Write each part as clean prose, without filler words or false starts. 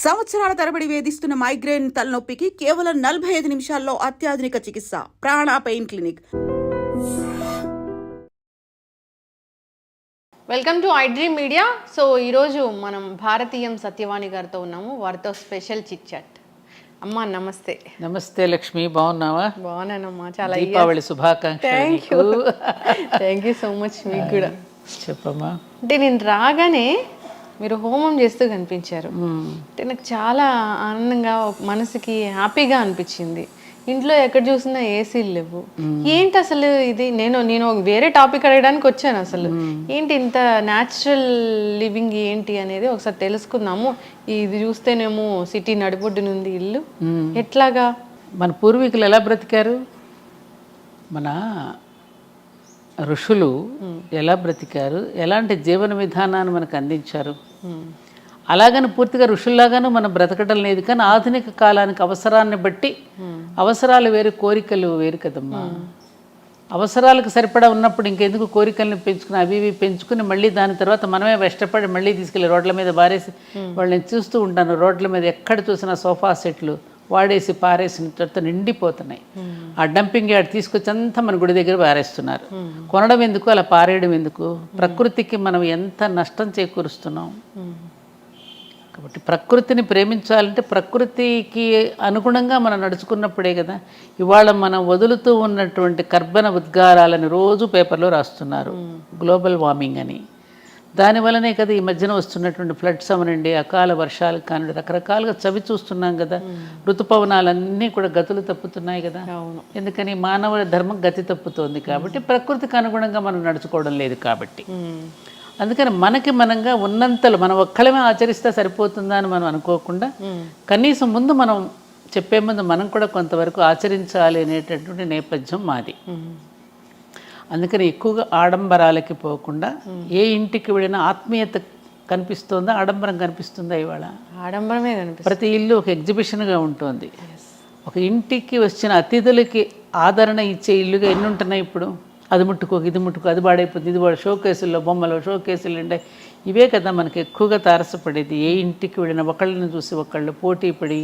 సంవత్సరాల తరబడి వేధిస్తున్న మైగ్రేన్ తలనొప్పికి కేవలం 45 నిమిషాల్లో అత్యాధునిక చికిత్స. ప్రాణ pain clinic. Welcome to I dream media. So ఈరోజు మనం భారతీయం సత్యవాణి గారితో ఉన్నాము. వారితో స్పెషల్ చిట్ చాట్. అమ్మా నమస్తే. నమస్తే లక్ష్మి, బాగున్నావా? బాగున్నానమ్మా, చాలా దీపావళి శుభాకాంక్షలు. Thank you so much. మీకు కూడా చెప్పమ్మా. అంటే నేను రాగానే మీరు హోమం చేస్తూ కనిపించారు. అంటే నాకు చాలా ఆనందంగా, మనసుకి హ్యాపీగా అనిపించింది. ఇంట్లో ఎక్కడ చూసినా ఏసీలు లేవు. ఏంటి అసలు ఇది? నేను వేరే టాపిక్ అడగడానికి వచ్చాను. అసలు ఏంటి ఇంత న్యాచురల్ లివింగ్ ఏంటి అనేది ఒకసారి తెలుసుకుందాము. ఇది చూస్తేనేమో సిటీ నడిబొడ్డునుంది ఇల్లు, ఎట్లాగా మన పూర్వీకులు ఎలా బ్రతికారు, మన ఋషులు ఎలా బ్రతికారు, ఎలాంటి జీవన విధానాన్ని మనకు అందించారు. అలాగని పూర్తిగా ఋషుల్లాగాను మనం బ్రతకడం లేదు. కానీ ఆధునిక కాలానికి అవసరాన్ని బట్టి, అవసరాలు వేరు, కోరికలు వేరు కదమ్మా. అవసరాలకు సరిపడా ఉన్నప్పుడు ఇంకెందుకు కోరికల్ని పెంచుకుని అవి ఇవి పెంచుకుని మళ్ళీ దాని తర్వాత మనమే కష్టపడి మళ్ళీ తీసుకెళ్ళి రోడ్ల మీద బారేసి వాళ్ళని చూస్తూ ఉంటాను. రోడ్ల మీద ఎక్కడ చూసినా సోఫా సెట్లు వాడేసి పారేసిన తర్వాత నిండిపోతున్నాయి. ఆ డంపింగ్ యార్డ్ తీసుకొచ్చి అంతా మన గుడి దగ్గర పారేస్తున్నారు. కొనడం ఎందుకు, అలా పారేయడం ఎందుకు? ప్రకృతికి మనం ఎంత నష్టం చేకూరుస్తున్నాం. కాబట్టి ప్రకృతిని ప్రేమించాలంటే ప్రకృతికి అనుగుణంగా మనం నడుచుకున్నప్పుడే కదా. ఇవాళ మనం వదులుతూ ఉన్నటువంటి కర్బన ఉద్గారాలను రోజు పేపర్లో రాస్తున్నారు, గ్లోబల్ వార్మింగ్ అని. దానివల్లనే కదా ఈ మధ్యన వస్తున్నటువంటి ఫ్లడ్స్ అవనండి, అకాల వర్షాలు కానివ్వండి, రకరకాలుగా చవి చూస్తున్నాం కదా. ఋతుపవనాలన్నీ కూడా గతులు తప్పుతున్నాయి కదా. ఎందుకని మానవ ధర్మం గతి తప్పుతోంది కాబట్టి, ప్రకృతికి అనుగుణంగా మనం నడుచుకోవడం లేదు కాబట్టి. అందుకని మనకి మనంగా ఉన్నంతలో మనం ఒక్కళ్ళమే ఆచరిస్తే సరిపోతుందా అని మనం అనుకోకుండా, కనీసం ముందు మనం చెప్పే ముందు మనం కూడా కొంతవరకు ఆచరించాలి అనేటటువంటి నేపథ్యం మాది. అందుకని ఎక్కువగా ఆడంబరాలకి పోకుండా, ఏ ఇంటికి వెళ్ళినా ఆత్మీయత కనిపిస్తుందా, ఆడంబరం కనిపిస్తుందా? ఇవాళ ఆడంబరమే కనిపిస్తుంది. ప్రతి ఇల్లు ఒక ఎగ్జిబిషన్గా ఉంటుంది. ఒక ఇంటికి వచ్చిన అతిథులకి ఆదరణ ఇచ్చే ఇల్లుగా ఎన్ని ఉంటున్నాయి ఇప్పుడు. అది ముట్టుకో, ఇది ముట్టుకో, అది పాడైపోతుంది, ఇది షో కేసుల్లో బొమ్మలు, షో కేసులు ఉండే ఇవే కదా మనకి ఎక్కువగా తారసపడేది. ఏ ఇంటికి వెళ్ళినా ఒకళ్ళని చూసి ఒకళ్ళు పోటీ పడి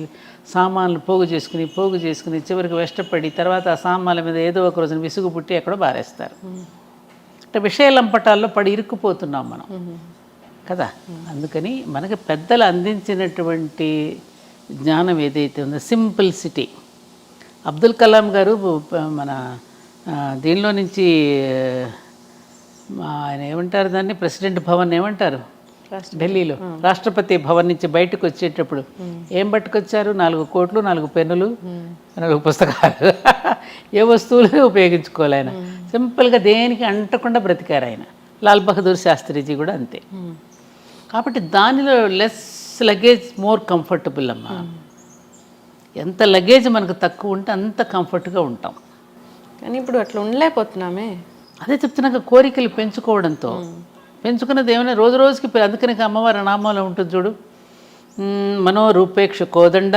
సామాన్లు పోగు చేసుకుని చివరికి వెష్టపడి తర్వాత ఆ సామాన్ల మీద ఏదో ఒక రోజున విసుగు పుట్టి ఎక్కడో బారేస్తారు. అంటే విషయలంపటాల్లో పడి ఇరుక్కుపోతున్నాం మనం కదా. అందుకని మనకి పెద్దలు అందించినటువంటి జ్ఞానం ఏదైతే ఉందో, సింప్లిసిటీ. అబ్దుల్ కలాం గారు మన దీనిలో నుంచి ఆయన ఏమంటారు దాన్ని, ప్రెసిడెంట్ భవన్ ఏమంటారు, ఢిల్లీలో రాష్ట్రపతి భవన్ నుంచి బయటకు వచ్చేటప్పుడు ఏం పట్టుకొచ్చారు? 4 కోట్లు, 4 పెన్నులు, 4 పుస్తకాలు. ఏ వస్తువులు ఉపయోగించుకోవాలి ఆయన. సింపుల్గా దేనికి అంటకుండా బ్రతికారు ఆయన. లాల్ బహదూర్ శాస్త్రిజీ కూడా అంతే. కాబట్టి దానిలో లెస్ లగేజ్ మోర్ కంఫర్టబుల్ అమ్మా. ఎంత లగేజ్ మనకు తక్కువ ఉంటే అంత కంఫర్ట్గా ఉంటాం. కానీ ఇప్పుడు అట్లా ఉండలేకపోతున్నామే. అదే చెప్తున్నాక కోరికలు పెంచుకోవడంతో పెంచుకున్నది ఏమైనా రోజు రోజుకి. అందుకని అమ్మవారి నామాలో ఉంటుంది చూడు, మనోరూపేక్ష కోదండ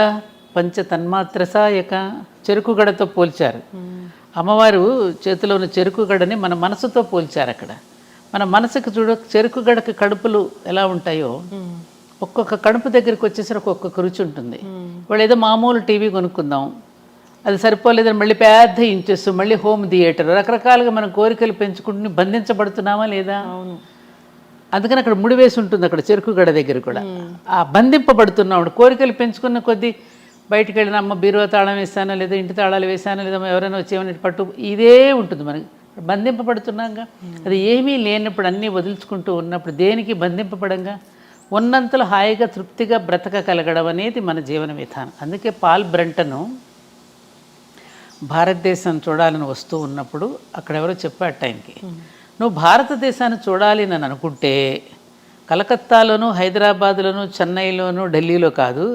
పంచ తన్మాత్ర సాయక. చెరుకుగడతో పోల్చారు. అమ్మవారు చేతిలో ఉన్న చెరుకుగడని మన మనసుతో పోల్చారు. అక్కడ మన మనసుకు చూడు, చెరుకుగడకి కడుపులు ఎలా ఉంటాయో ఒక్కొక్క కడుపు దగ్గరికి వచ్చేసరికి ఒక్కొక్క రుచి ఉంటుంది. వాళ్ళు ఏదో మామూలు టీవీ కొనుక్కుందాం, అది సరిపోలేదని మళ్ళీ పెద్ద ఇంచెస్, మళ్ళీ హోమ్ థియేటర్, రకరకాలుగా మనం కోరికలు పెంచుకుంటుని బంధించబడుతున్నామా లేదా? అందుకని అక్కడ ముడివేసి ఉంటుంది, అక్కడ చెరుకుగడ దగ్గర కూడా. ఆ బంధింపబడుతున్నాం. కోరికలు పెంచుకున్న కొద్దీ బయటికి వెళ్ళిన అమ్మ బీరువా తాళం వేసానో, లేదా ఇంటి తాళాలు వేసానో, లేదా ఎవరైనా వచ్చేమని పట్టు, ఇదే ఉంటుంది మనకి. బంధింపబడుతున్నాగా. అది ఏమీ లేనప్పుడు, అన్నీ వదులుచుకుంటూ ఉన్నప్పుడు దేనికి బంధింపబడంగా ఉన్నంతలో హాయిగా తృప్తిగా బ్రతకగలగడం అనేది మన జీవన విధానం. అందుకే పాల్ బ్రంటను భారతదేశం చూడాలని వస్తూ ఉన్నప్పుడు అక్కడ ఎవరో చెప్పాట ఆయనకి, నువ్వు భారతదేశాన్ని చూడాలి అని అనుకుంటే కలకత్తాలోను, హైదరాబాద్లోను, చెన్నైలోను, ఢిల్లీలో కాదు,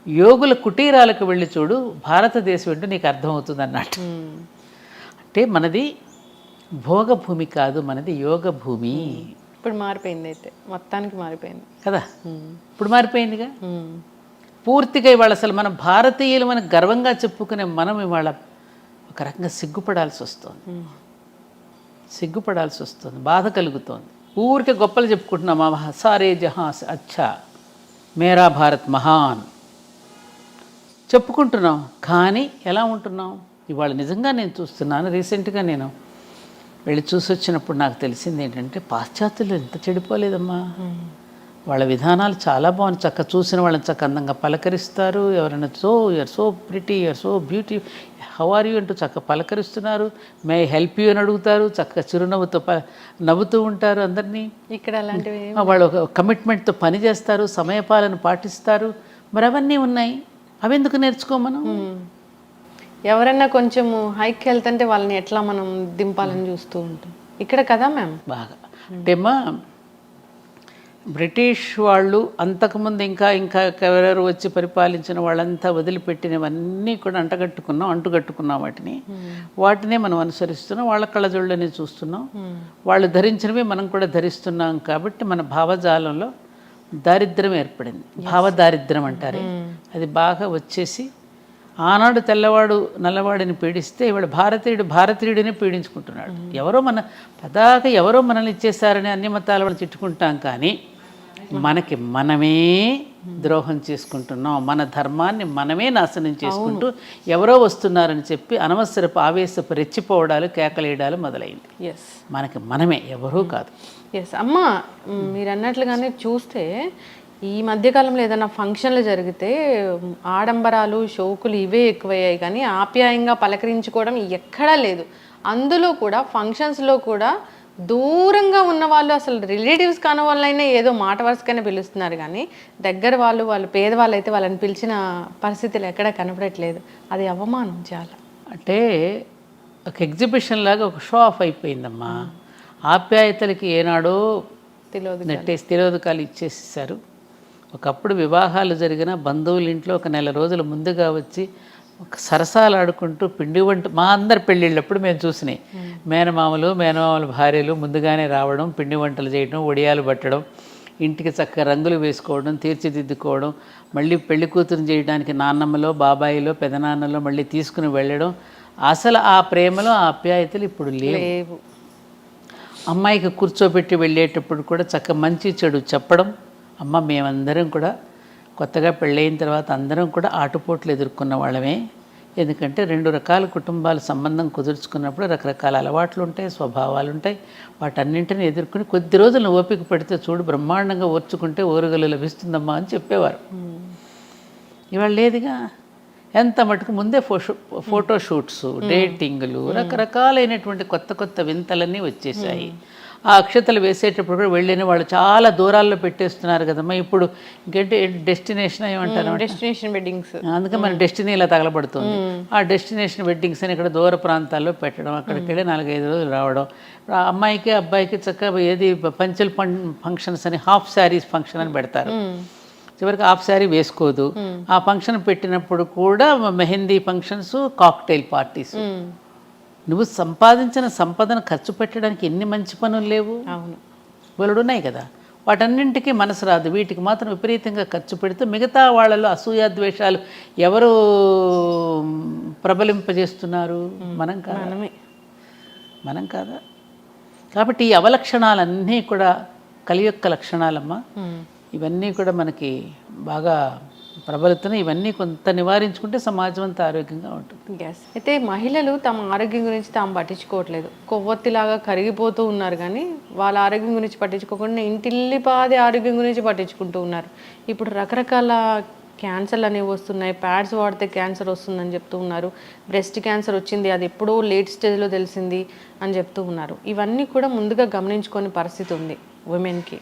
యోగుల కుటీరాలకు వెళ్ళి చూడు, భారతదేశం ఏంటో నీకు అర్థమవుతుంది అన్నట్టు. అంటే మనది భోగభూమి కాదు, మనది యోగ భూమి. ఇప్పుడు మారిపోయింది, అయితే మొత్తానికి మారిపోయింది కదా. ఇప్పుడు మారిపోయిందిగా పూర్తిగా. ఇవాళ అసలు మన భారతీయులు మనం గర్వంగా చెప్పుకునే మనం ఇవాళ ఒక రకంగా సిగ్గుపడాల్సి వస్తుంది, బాధ కలుగుతోంది. ఊరికే గొప్పలు చెప్పుకుంటున్నాం, సారే జహాస్ అచ్చా మేరా భారత్ మహాన్ చెప్పుకుంటున్నాం, కానీ ఎలా ఉంటున్నాం? ఇవాళ నిజంగా నేను చూస్తున్నాను. రీసెంట్గా నేను వెళ్ళి చూసి వచ్చినప్పుడు నాకు తెలిసింది ఏంటంటే, పాశ్చాత్యులు ఎంత చెడిపోలేదమ్మా. వాళ్ళ విధానాలు చాలా బాగుంది. చక్క చూసిన వాళ్ళని చక్క అందంగా పలకరిస్తారు. ఎవరైనా you're so pretty, you're so beauty, how are you అంటూ చక్క పలకరిస్తున్నారు. మే హెల్ప్ యూ అని అడుగుతారు. చక్కగా చిరునవ్వుతో నవ్వుతూ ఉంటారు అందరినీ. ఇక్కడ అలాంటివి వాళ్ళు ఒక కమిట్మెంట్తో పని చేస్తారు, సమయపాలన పాటిస్తారు. మరి అవన్నీ ఉన్నాయి, అవి ఎందుకు నేర్చుకోమను? ఎవరైనా కొంచెం హైక్ వెళ్తుంటే వాళ్ళని ఎట్లా మనం దింపాలని చూస్తూ ఉంటాం. ఇక్కడ కదా మ్యామ్ బాగా అంటేమ్మా, బ్రిటిష్ వాళ్ళు అంతకుముందు ఇంకా ఎవరెవరు వచ్చి పరిపాలించిన వాళ్ళంతా వదిలిపెట్టినవన్నీ కూడా అంటుకట్టుకున్నాం వాటినే మనం అనుసరిస్తున్నాం. వాళ్ళ కళ్ళజోళ్ళని చూస్తున్నాం. వాళ్ళు ధరించినవి మనం కూడా ధరిస్తున్నాం. కాబట్టి మన భావజాలంలో దారిద్ర్యం ఏర్పడింది. భావదారిద్ర్యం అంటారే, అది బాగా వచ్చేసి ఆనాడు తెల్లవాడు నల్లవాడిని పీడిస్తే ఇవాళ భారతీయుడిని పీడించుకుంటున్నాడు. ఎవరో మనల్ని ఇచ్చేసారని అన్ని మతాల వాళ్ళు తిట్టుకుంటాం, కానీ మనకి మనమే ద్రోహం చేసుకుంటున్నాం. మన ధర్మాన్ని మనమే నాశనం చేసుకుంటూ ఎవరో వస్తున్నారని చెప్పి అనవసరపు ఆవేశపు రెచ్చిపోవడాలు, కేకలేయడాలు మొదలైంది. మనకి మనమే, ఎవరూ కాదు. అమ్మ, మీరు అన్నట్లుగానే చూస్తే ఈ మధ్యకాలంలో ఏదైనా ఫంక్షన్లు జరిగితే ఆడంబరాలు, షోకులు ఇవే ఎక్కువయ్యాయి, కానీ ఆప్యాయంగా పలకరించుకోవడం ఎక్కడా లేదు. అందులో కూడా ఫంక్షన్స్లో కూడా దూరంగా ఉన్న వాళ్ళు, అసలు రిలేటివ్స్ కాని వాళ్ళైనా ఏదో మాట వరుసకైనా పిలుస్తున్నారు, కానీ దగ్గర వాళ్ళు పేదవాళ్ళు అయితే వాళ్ళని పిలిచిన పరిస్థితులు ఎక్కడా కనపడట్లేదు. అది అవమానం చాలా. అంటే ఒక ఎగ్జిబిషన్ లాగా ఒక షో ఆఫ్ అయిపోయిందమ్మా. ఆప్యాయతలకి ఏనాడో తిలోదకాలు ఇచ్చేసేసారు. ఒకప్పుడు వివాహాలు జరిగిన బంధువుల ఇంట్లో ఒక నెల రోజుల ముందుగా వచ్చి ఒక సరసాలు ఆడుకుంటూ పిండి వంట, మా అందరి పెళ్ళిళ్ళప్పుడు మేము చూసినాయి. మేనమామల భార్యలు ముందుగానే రావడం, పిండి వంటలు చేయడం, ఒడియాలు పట్టడం, ఇంటికి చక్కగా రంగులు వేసుకోవడం, తీర్చిదిద్దుకోవడం, మళ్ళీ పెళ్లి కూతురు చేయడానికి నాన్నమ్మలో, బాబాయిలో, పెదనాన్నలో మళ్ళీ తీసుకుని వెళ్ళడం. అసలు ఆ ప్రేమలో ఆ ఆప్యాయతలు ఇప్పుడు లేవు. అమ్మాయికి కూర్చోబెట్టి వెళ్ళేటప్పుడు కూడా చక్క మంచి చెడు చెప్పడం. అమ్మ, మేమందరం కూడా కొత్తగా పెళ్ళయిన తర్వాత అందరం కూడా ఆటుపోట్లు ఎదుర్కొన్న వాళ్ళమే. ఎందుకంటే 2 రకాల కుటుంబాల సంబంధం కుదుర్చుకున్నప్పుడు రకరకాల అలవాట్లు ఉంటాయి, స్వభావాలు ఉంటాయి. వాటన్నింటినీ ఎదుర్కొని కొద్ది రోజులు ఓపిక పెడితే చూడు బ్రహ్మాండంగా ఓర్చుకుంటే ఓరుగలు లభిస్తుందమ్మా అని చెప్పేవారు. ఇవాళ లేదుగా. ఎంత మటుకు ముందే ఫోటో షూట్స్, డేటింగ్లు, రకరకాలైనటువంటి కొత్త వింతలన్నీ వచ్చేసాయి. ఆ అక్షతలు వేసేటప్పుడు కూడా వెళ్ళిన వాళ్ళు చాలా దూరాల్లో పెట్టేస్తున్నారు కదమ్మా. ఇప్పుడు ఇంకేంటి డెస్టినేషన్ ఏమంటారు, డెస్టినేషన్ వెడ్డింగ్స్. అందుకే మన డెస్టినీ ఇలా తగలబడుతుంది. ఆ డెస్టినేషన్ వెడ్డింగ్స్ అని ఇక్కడ దూర ప్రాంతాల్లో పెట్టడం, అక్కడికి వెళ్ళి 4-5 రోజులు రావడం. అమ్మాయికి అబ్బాయికి చక్కగా ఏది పంచల్ ఫంక్షన్స్ అని హాఫ్ శారీస్ ఫంక్షన్ అని పెడతారు. చివరికి హాఫ్ శారీ వేసుకోదు. ఆ ఫంక్షన్ పెట్టినప్పుడు కూడా మెహందీ ఫంక్షన్స్, కాక్టైల్ పార్టీస్. నువ్వు సంపాదించిన సంపదను ఖర్చు పెట్టడానికి ఎన్ని మంచి పనులు లేవు? అవును, బోలెడున్నాయి కదా. వాటన్నింటికీ మనసు రాదు. వీటికి మాత్రం విపరీతంగా ఖర్చు పెడుతూ మిగతా వాళ్ళలో అసూయాద్వేషాలు ఎవరు ప్రబలింపజేస్తున్నారు? మనం కాదా? కాబట్టి ఈ అవలక్షణాలన్నీ కూడా కలియొక్క లక్షణాలమ్మా. ఇవన్నీ కూడా మనకి బాగా ప్రబలుతున్నాయి. ఇవన్నీ కొంత నివారించుకుంటే సమాజం అంతా ఆరోగ్యంగా ఉంటుంది. అయితే మహిళలు తమ ఆరోగ్యం గురించి తాము పట్టించుకోవట్లేదు. కొవ్వొత్తిలాగా కరిగిపోతూ ఉన్నారు, కానీ వాళ్ళ ఆరోగ్యం గురించి పట్టించుకోకుండా ఇంటిల్లిపాది ఆరోగ్యం గురించి పట్టించుకుంటూ ఉన్నారు. ఇప్పుడు రకరకాల క్యాన్సర్లు అనేవి వస్తున్నాయి. ప్యాడ్స్ వాడితే క్యాన్సర్ వస్తుందని చెప్తూ ఉన్నారు. బ్రెస్ట్ క్యాన్సర్ వచ్చింది, అది ఎప్పుడో లేట్ స్టేజ్లో తెలిసింది అని చెప్తూ ఉన్నారు. ఇవన్నీ కూడా ముందుగా గమనించుకునే పరిస్థితి ఉంది ఉమెన్కి.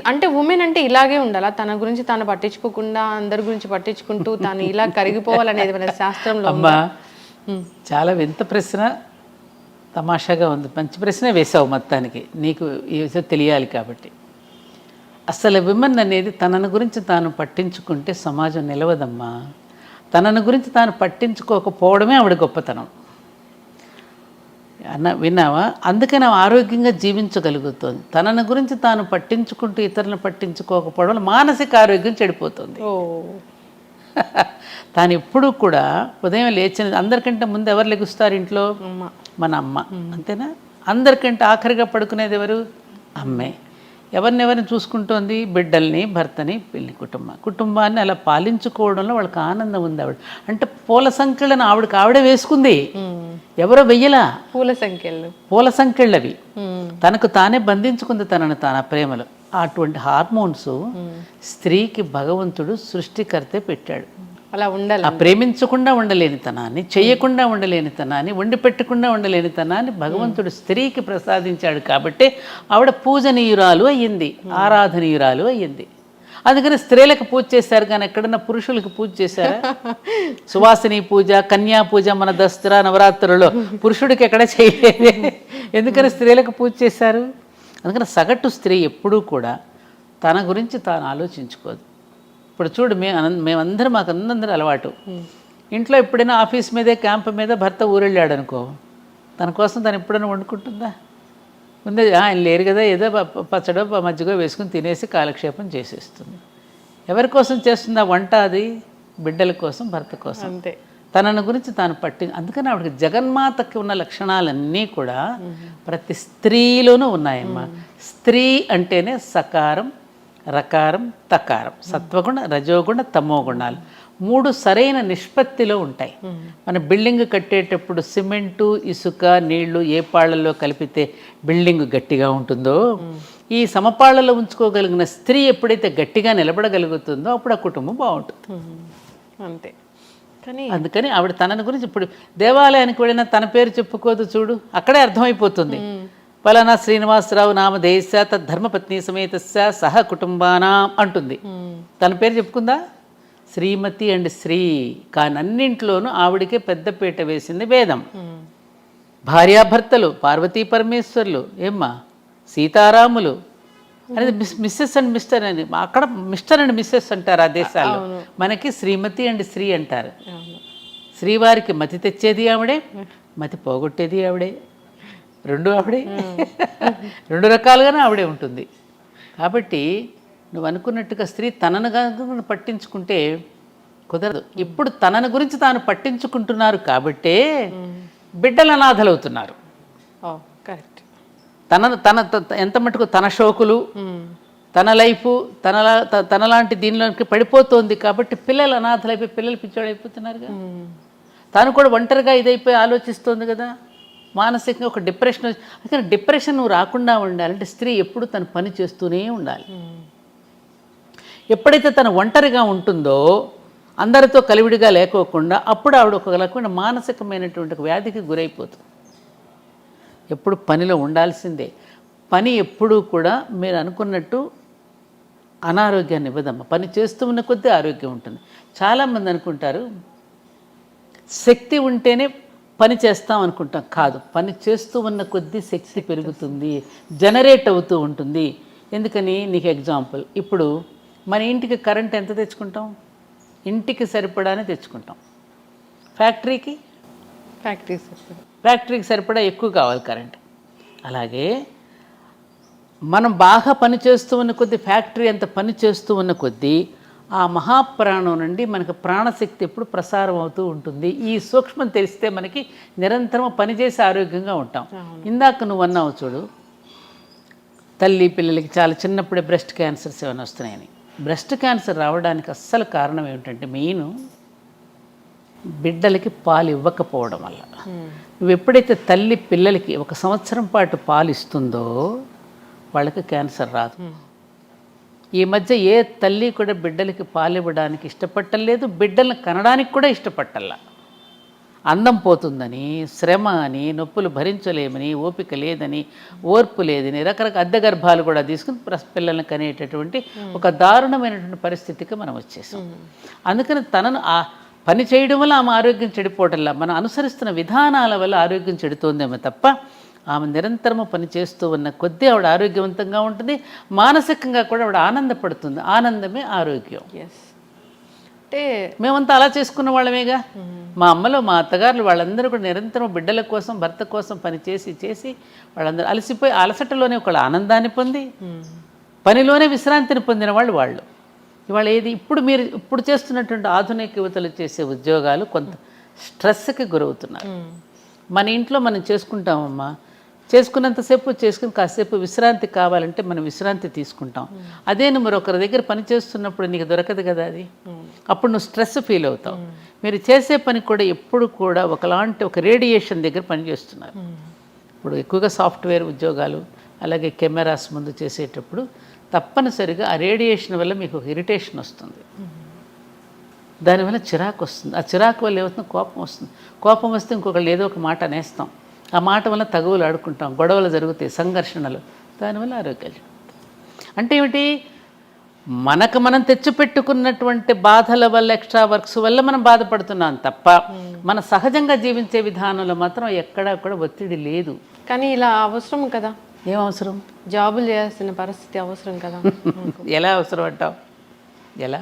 అంటే ఉమెన్ అంటే ఇలాగే ఉండాలా? తన గురించి తాను పట్టించుకోకుండా అందరి గురించి పట్టించుకుంటూ తాను ఇలా కరిగిపోవాలనేది మన శాస్త్రంలో. అమ్మా, చాలా వింత ప్రశ్న, తమాషాగా ఉంది. మంచి ప్రశ్నే వేసావు. మొత్తానికి నీకు ఈ విషయం తెలియాలి కాబట్టి. అసలు విమెన్ అనేది తనను గురించి తాను పట్టించుకుంటే సమాజం నిలవదమ్మా. తనను గురించి తాను పట్టించుకోకపోవడమే ఆవిడ గొప్పతనం. విన్నావా? అందుకని ఆరోగ్యంగా జీవించగలుగుతుంది. తనను గురించి తాను పట్టించుకుంటూ ఇతరులను పట్టించుకోకపోవడం మానసిక ఆరోగ్యం చెడిపోతుంది. తాను ఎప్పుడూ కూడా ఉదయం లేచిన అందరికంటే ముందు ఎవరు లెగుస్తారు ఇంట్లో? మన అమ్మ. అంతేనా? అందరికంటే ఆఖరిగా పడుకునేది ఎవరు? అమ్మే. ఎవరినెవరిని చూసుకుంటోంది? బిడ్డల్ని, భర్తని, కుటుంబాన్ని అలా పాలించుకోవడంలో వాళ్ళకి ఆనందం ఉంది. ఆవిడ అంటే పూల సంఖ్యలను ఆవిడే వేసుకుంది, ఎవరో వెయ్యలా. పూల సంఖ్యలు అవి తనకు తానే బంధించుకుంది తనను తాను ప్రేమలో. అటువంటి హార్మోన్స్ స్త్రీకి భగవంతుడు సృష్టికర్తే పెట్టాడు. అలా ఉండాలి. ఆ ప్రేమించకుండా ఉండలేని తనాన్ని, చెయ్యకుండా ఉండలేని తనాన్ని, వండి పెట్టకుండా ఉండలేని తనాన్ని భగవంతుడు స్త్రీకి ప్రసాదించాడు. కాబట్టి ఆవిడ పూజనీయురాలు అయ్యింది, ఆరాధనీయురాలు అయ్యింది. అందుకని స్త్రీలకు పూజ చేశారు, కానీ ఎక్కడన్నా పురుషులకు పూజ చేశారా? సువాసిని పూజ, కన్యా పూజ మన దసరా నవరాత్రులలో పురుషుడికి ఎక్కడ చేయలేదు. ఎందుకని స్త్రీలకు పూజ చేశారు? అందుకని సగటు స్త్రీ ఎప్పుడూ కూడా తన గురించి తాను ఆలోచించుకోదు. ఇప్పుడు చూడు, మేమందరం మాకు అందరూ అలవాటు. ఇంట్లో ఎప్పుడైనా ఆఫీస్ మీదే, క్యాంప్ మీద భర్త ఊరెళ్ళాడు అనుకో, తన కోసం తను ఎప్పుడైనా వండుకుంటుందా? ముందే ఆయన లేరు కదా, ఏదో పచ్చడో మజ్జిగో వేసుకుని తినేసి కాలక్షేపం చేసేస్తుంది. ఎవరి కోసం చేస్తుందా వంట? అది బిడ్డల కోసం, భర్త కోసం. అంతే. తనను గురించి తాను అందుకని ఆవిడకి జగన్మాతకి ఉన్న లక్షణాలన్నీ కూడా ప్రతి స్త్రీలోనూ ఉన్నాయమ్మా. స్త్రీ అంటేనే సకారం, రకారం, తకారం, సత్వగుణ, రజోగుణ, తమో గుణాలు 3 సరైన నిష్పత్తిలో ఉంటాయి. మన బిల్డింగ్ కట్టేటప్పుడు సిమెంటు, ఇసుక, నీళ్లు ఏ పాళ్లలో కలిపితే బిల్డింగ్ గట్టిగా ఉంటుందో, ఈ సమపాళ్లలో ఉంచుకోగలిగిన స్త్రీ ఎప్పుడైతే గట్టిగా నిలబడగలుగుతుందో అప్పుడు ఆ కుటుంబం బాగుంటుంది. అంతే. కానీ అందుకని ఆవిడ తనని గురించి ఇప్పుడు దేవాలయానికి వెళ్ళినా తన పేరు చెప్పుకోదు చూడు, అక్కడే అర్థమైపోతుంది. పలానా శ్రీనివాసరావు నామధేయస్య తద్ధర్మపత్ని సమేతస్య సహ కుటుంబానా అంటుంది. తన పేరు చెప్పుకుందా? శ్రీమతి అండ్ శ్రీ. కానీ అన్నింట్లోనూ ఆవిడికే పెద్దపీట వేసింది వేదం. భార్యాభర్తలు, పార్వతీ పరమేశ్వర్లు, ఏమ్మా సీతారాములు అనేది మిస్సెస్ అండ్ మిస్టర్ అని. అక్కడ మిస్టర్ అండ్ మిస్సెస్ అంటారు ఆ దేశాల్లో, మనకి శ్రీమతి అండ్ శ్రీ అంటారు. శ్రీవారికి మతి తెచ్చేది ఆవిడే, మతి పోగొట్టేది ఆవిడే, రెండు ఆవిడే. 2 రకాలుగానే ఆవిడే ఉంటుంది. కాబట్టి నువ్వు అనుకున్నట్టుగా స్త్రీ తనను పట్టించుకుంటే కుదరదు. ఇప్పుడు తనను గురించి తాను పట్టించుకుంటున్నారు కాబట్టే బిడ్డలు అనాథలవుతున్నారు. కరెక్ట్. తన ఎంత మటుకు తన షోకులు, తన లైఫ్, తనలాంటి దీనిలోకి పడిపోతుంది కాబట్టి పిల్లలు అనాథలైపోయి పిల్లలు పిచ్చోళ్ళు అయిపోతున్నారుగా. తాను కూడా ఒంటరిగా ఇదైపోయి ఆలోచిస్తుంది కదా, మానసికంగా ఒక డిప్రెషన్. అందుకని డిప్రెషన్ నువ్వు రాకుండా ఉండాలంటే స్త్రీ ఎప్పుడు తన పని చేస్తూనే ఉండాలి. ఎప్పుడైతే తను ఒంటరిగా ఉంటుందో, అందరితో కలివిడిగా లేకోకుండా, అప్పుడు ఆవిడ ఒక రకమైన మానసికమైనటువంటి వ్యాధికి గురైపోతుంది. ఎప్పుడు పనిలో ఉండాల్సిందే. పని ఎప్పుడూ కూడా మీరు అనుకున్నట్టు అనారోగ్యాన్ని ఇవ్వదమ్మా. పని చేస్తూ ఉన్న కొద్దీ ఆరోగ్యం ఉంటుంది. చాలామంది అనుకుంటారు శక్తి ఉంటేనే పని చేస్తాం అనుకుంటాం. కాదు, పని చేస్తూ ఉన్న కొద్దీ శక్తి పెరుగుతుంది, జనరేట్ అవుతూ ఉంటుంది. ఎందుకని నీకు ఎగ్జాంపుల్, ఇప్పుడు మన ఇంటికి కరెంట్ ఎంత తెచ్చుకుంటాం? ఇంటికి సరిపడానే తెచ్చుకుంటాం. ఫ్యాక్టరీకి సరిపడా ఎక్కువ కావాలి కరెంట్. అలాగే మనం బాగా పని చేస్తూ ఉన్న కొద్దీ, ఫ్యాక్టరీ అంత పని చేస్తూ ఉన్న కొద్దీ ఆ మహాప్రాణం నుండి మనకు ప్రాణశక్తి ఎప్పుడు ప్రసారం అవుతూ ఉంటుంది. ఈ సూక్ష్మం తెలిస్తే మనకి నిరంతరం పనిచేసి ఆరోగ్యంగా ఉంటాం. ఇందాక నువ్వు అన్నావు చూడు, తల్లి పిల్లలకి చాలా చిన్నప్పుడే బ్రెస్ట్ క్యాన్సర్స్ ఏమైనా వస్తున్నాయని. బ్రెస్ట్ క్యాన్సర్ రావడానికి అస్సలు కారణం ఏమిటంటే మెయిన్ బిడ్డలకి పాలు ఇవ్వకపోవడం వల్ల. నువ్వు ఎప్పుడైతే తల్లి పిల్లలకి 1 సంవత్సరం పాటు పాలు ఇస్తుందో వాళ్ళకి క్యాన్సర్ రాదు. ఈ మధ్య ఏ తల్లి కూడా బిడ్డలకి పాలు ఇవ్వడానికి ఇష్టపట్టలేదు, బిడ్డలను కనడానికి కూడా ఇష్టపట్టల్లా. అందం పోతుందని, శ్రమ అని, నొప్పులు భరించలేమని, ఓపిక లేదని, ఓర్పు లేదని, రకరకాల అద్దె గర్భాలు కూడా తీసుకుని పిల్లల్ని కనేటటువంటి ఒక దారుణమైనటువంటి పరిస్థితికి మనం వచ్చేసాం. అందుకని తనను ఆ పని చేయడం వల్ల ఆమె ఆరోగ్యం చెడిపోవటంలా, మనం అనుసరిస్తున్న విధానాల వల్ల ఆరోగ్యం చెడుతోందేమో తప్ప ఆమె నిరంతరము పని చేస్తూ ఉన్న కొద్దీ ఆవిడ ఆరోగ్యవంతంగా ఉంటుంది. మానసికంగా కూడా ఆవిడ ఆనందపడుతుంది. ఆనందమే ఆరోగ్యం. అంటే మేమంతా అలా చేసుకున్న వాళ్ళమేగా. మా అమ్మలో మా అత్తగారులు వాళ్ళందరూ కూడా నిరంతరం బిడ్డల కోసం, భర్త కోసం పని చేసి వాళ్ళందరూ అలసిపోయి అలసటలోనే ఒక ఆనందాన్ని పొంది పనిలోనే విశ్రాంతిని పొందిన వాళ్ళు. ఇవాళ ఇప్పుడు చేస్తున్నటువంటి ఆధునిక యువతలు చేసే ఉద్యోగాలు కొంత స్ట్రెస్కి గురవుతున్నారు. మన ఇంట్లో మనం చేసుకుంటామమ్మా, చేసుకున్నంతసేపు చేసుకుని కాసేపు విశ్రాంతి కావాలంటే మనం విశ్రాంతి తీసుకుంటాం. అదే నువ్వు మరొకరి దగ్గర పని చేస్తున్నప్పుడు నీకు దొరకదు కదా అది. అప్పుడు నువ్వు స్ట్రెస్ ఫీల్ అవుతావు. మీరు చేసే పని కూడా ఎప్పుడు కూడా ఒక రేడియేషన్ దగ్గర పనిచేస్తున్నారు. ఇప్పుడు ఎక్కువగా సాఫ్ట్వేర్ ఉద్యోగాలు అలాగే కెమెరాస్ ముందు చేసేటప్పుడు తప్పనిసరిగా ఆ రేడియేషన్ వల్ల మీకు ఒక ఇరిటేషన్ వస్తుంది. దానివల్ల చిరాకు వస్తుంది. ఆ చిరాకు వల్ల ఏమవుతుంది, కోపం వస్తుంది. కోపం వస్తే ఇంకొకళ్ళు ఏదో ఒక మాట అనేస్తాం. ఆ మాట వల్ల తగువులు ఆడుకుంటాం, గొడవలు జరుగుతాయి, సంఘర్షణలు. దానివల్ల ఆరోగ్యాలు. అంటే ఏమిటి, మనకు మనం తెచ్చిపెట్టుకున్నటువంటి బాధల వల్ల, ఎక్స్ట్రా వర్క్స్ వల్ల మనం బాధపడుతున్నాం తప్ప మన సహజంగా జీవించే విధానంలో మాత్రం ఎక్కడా కూడా ఒత్తిడి లేదు. కానీ ఇలా అవసరం కదా, ఏం అవసరం, జాబులు చేయాల్సిన పరిస్థితి అవసరం కదా. ఎలా అవసరం అంటావు, ఎలా?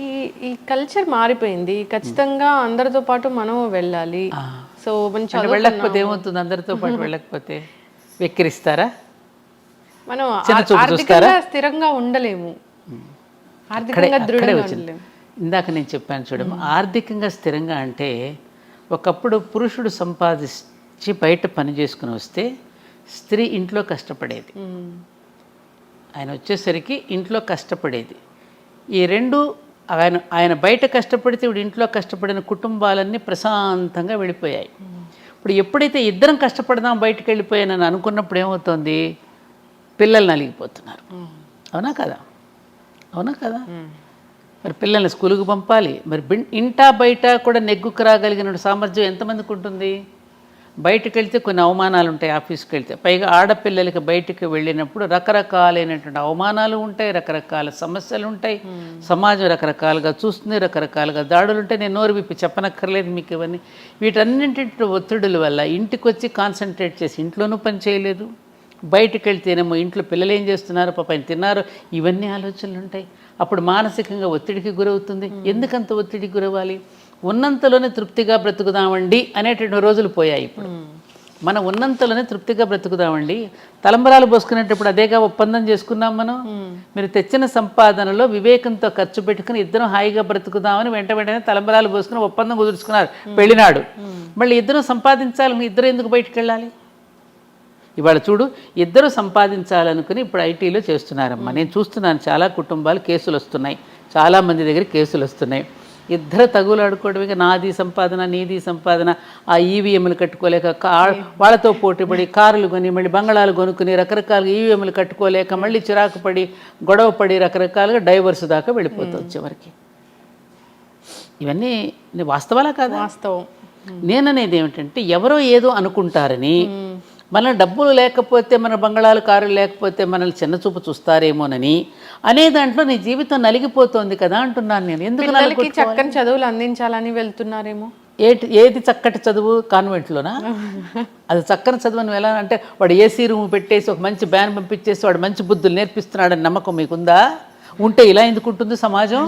ఈ ఈ కల్చర్ మారిపోయింది. ఖచ్చితంగా అందరితో పాటు మనం వెళ్ళాలి. సో మంచి వెళ్ళకపోతే ఏమవుతుంది, అందరితో పాటు వెళ్ళకపోతే వెక్కిరిస్తారా, మనం చిన్న చూపు చూస్తారా? ఆర్థికంగా స్థిరంగా ఉండలేము, ఆర్థికంగా దృఢంగా ఉండలేము. ఇందాక నేను చెప్పాను చూడమ్మా, ఆర్థికంగా స్థిరంగా అంటే ఒకప్పుడు పురుషుడు సంపాదించి బయట పని చేసుకుని వస్తే స్త్రీ ఇంట్లో కష్టపడేది. ఆయన వచ్చేసరికి ఇంట్లో కష్టపడేది. ఈ రెండు ఆయన బయట కష్టపడితే ఇప్పుడు ఇంట్లో కష్టపడిన కుటుంబాలన్నీ ప్రశాంతంగా వెళ్ళిపోయాయి. ఇప్పుడు ఎప్పుడైతే ఇద్దరం కష్టపడదాం బయటకు వెళ్ళిపోయానని అనుకున్నప్పుడు ఏమవుతుంది, పిల్లలు నలిగిపోతున్నారు. అవునా కదా, అవునా కదా? మరి పిల్లల్ని స్కూలుకు పంపాలి. మరి ఇంటా బయట కూడా నెగ్గుకు రాగలిగిన సామర్థ్యం ఎంతమందికి ఉంటుంది? బయటకు వెళ్తే కొన్ని అవమానాలు ఉంటాయి, ఆఫీస్కి వెళ్తే. పైగా ఆడపిల్లలకి బయటకు వెళ్ళినప్పుడు రకరకాలైనటువంటి అవమానాలు ఉంటాయి, రకరకాల సమస్యలు ఉంటాయి, సమాజం రకరకాలుగా చూస్తుంది, రకరకాలుగా దాడులు ఉంటాయి. నేను నోరు విప్పి చెప్పనక్కర్లేదు మీకు ఇవన్నీ. వీటన్నింటి ఒత్తిడుల వల్ల ఇంటికి వచ్చి కాన్సన్ట్రేట్ చేసి ఇంట్లోనూ పని చేయలేదు, బయటకు వెళ్తేనేమో ఇంట్లో పిల్లలు ఏం చేస్తున్నారు, పాప ఆయన తిన్నారు, ఇవన్నీ ఆలోచనలు ఉంటాయి. అప్పుడు మానసికంగా ఒత్తిడికి గురవుతుంది. ఎందుకంత ఒత్తిడికి గురవ్వాలి? ఉన్నంతలోనే తృప్తిగా బ్రతుకుదామండి అనేటువంటి రోజులు పోయాయి. ఇప్పుడు మనం ఉన్నంతలోనే తృప్తిగా బ్రతుకుదామండి. తలంబరాలు పోసుకునేటప్పుడు అదేగా ఒప్పందం చేసుకున్నాం మనం. మీరు తెచ్చిన సంపాదనలో వివేకంతో ఖర్చు పెట్టుకుని ఇద్దరం హాయిగా బ్రతుకుదామని వెంటనే తలంబరాలు పోసుకుని ఒప్పందం కుదుర్చుకున్నారు పెళ్ళినాడు. మళ్ళీ ఇద్దరు సంపాదించాలని ఇద్దరు ఎందుకు బయటకు వెళ్ళాలి? ఇవాళ చూడు, ఇద్దరు సంపాదించాలనుకుని ఇప్పుడు ఐటీలో చేస్తున్నారమ్మా. నేను చూస్తున్నాను చాలా కుటుంబాలు కేసులు వస్తున్నాయి, చాలామంది దగ్గర కేసులు వస్తున్నాయి. ఇద్దరు తగులు ఆడుకోవడమే, నాది సంపాదన నీది సంపాదన. ఆ ఈవీఎంలు కట్టుకోలేక వాళ్ళతో పోటీపడి కారులు కొని మళ్ళీ బంగళాలు కొనుక్కుని రకరకాలుగా ఈవీఎంలు కట్టుకోలేక మళ్ళీ చిరాకు పడి గొడవ పడి రకరకాలుగా డైవర్స్ దాకా వెళ్ళిపోతుంది చివరికి. ఇవన్నీ వాస్తవాలా కాదా? వాస్తవం. నేననేది ఏమిటంటే, ఎవరో ఏదో అనుకుంటారని, మన డబ్బులు లేకపోతే, మన బంగళాలు కారులు లేకపోతే మనల్ని చిన్నచూపు చూస్తారేమోనని అనే దాంట్లో నీ జీవితం నలిగిపోతుంది కదా అంటున్నాను నేను. ఎందుకు చక్కని చదువులు అందించాలని వెళ్తున్నారేమో. ఏది చక్కటి చదువు? కాన్వెంట్లోనా? అది చక్కని చదువు అని ఎలా అంటే, వాడు ఏసీ రూమ్ పెట్టేసి ఒక మంచి బ్యాన్ పంపించేసి వాడు మంచి బుద్ధులు నేర్పిస్తున్నాడని నమ్మకం మీకుందా? ఉంటే ఇలా ఎందుకు ఉంటుంది సమాజం?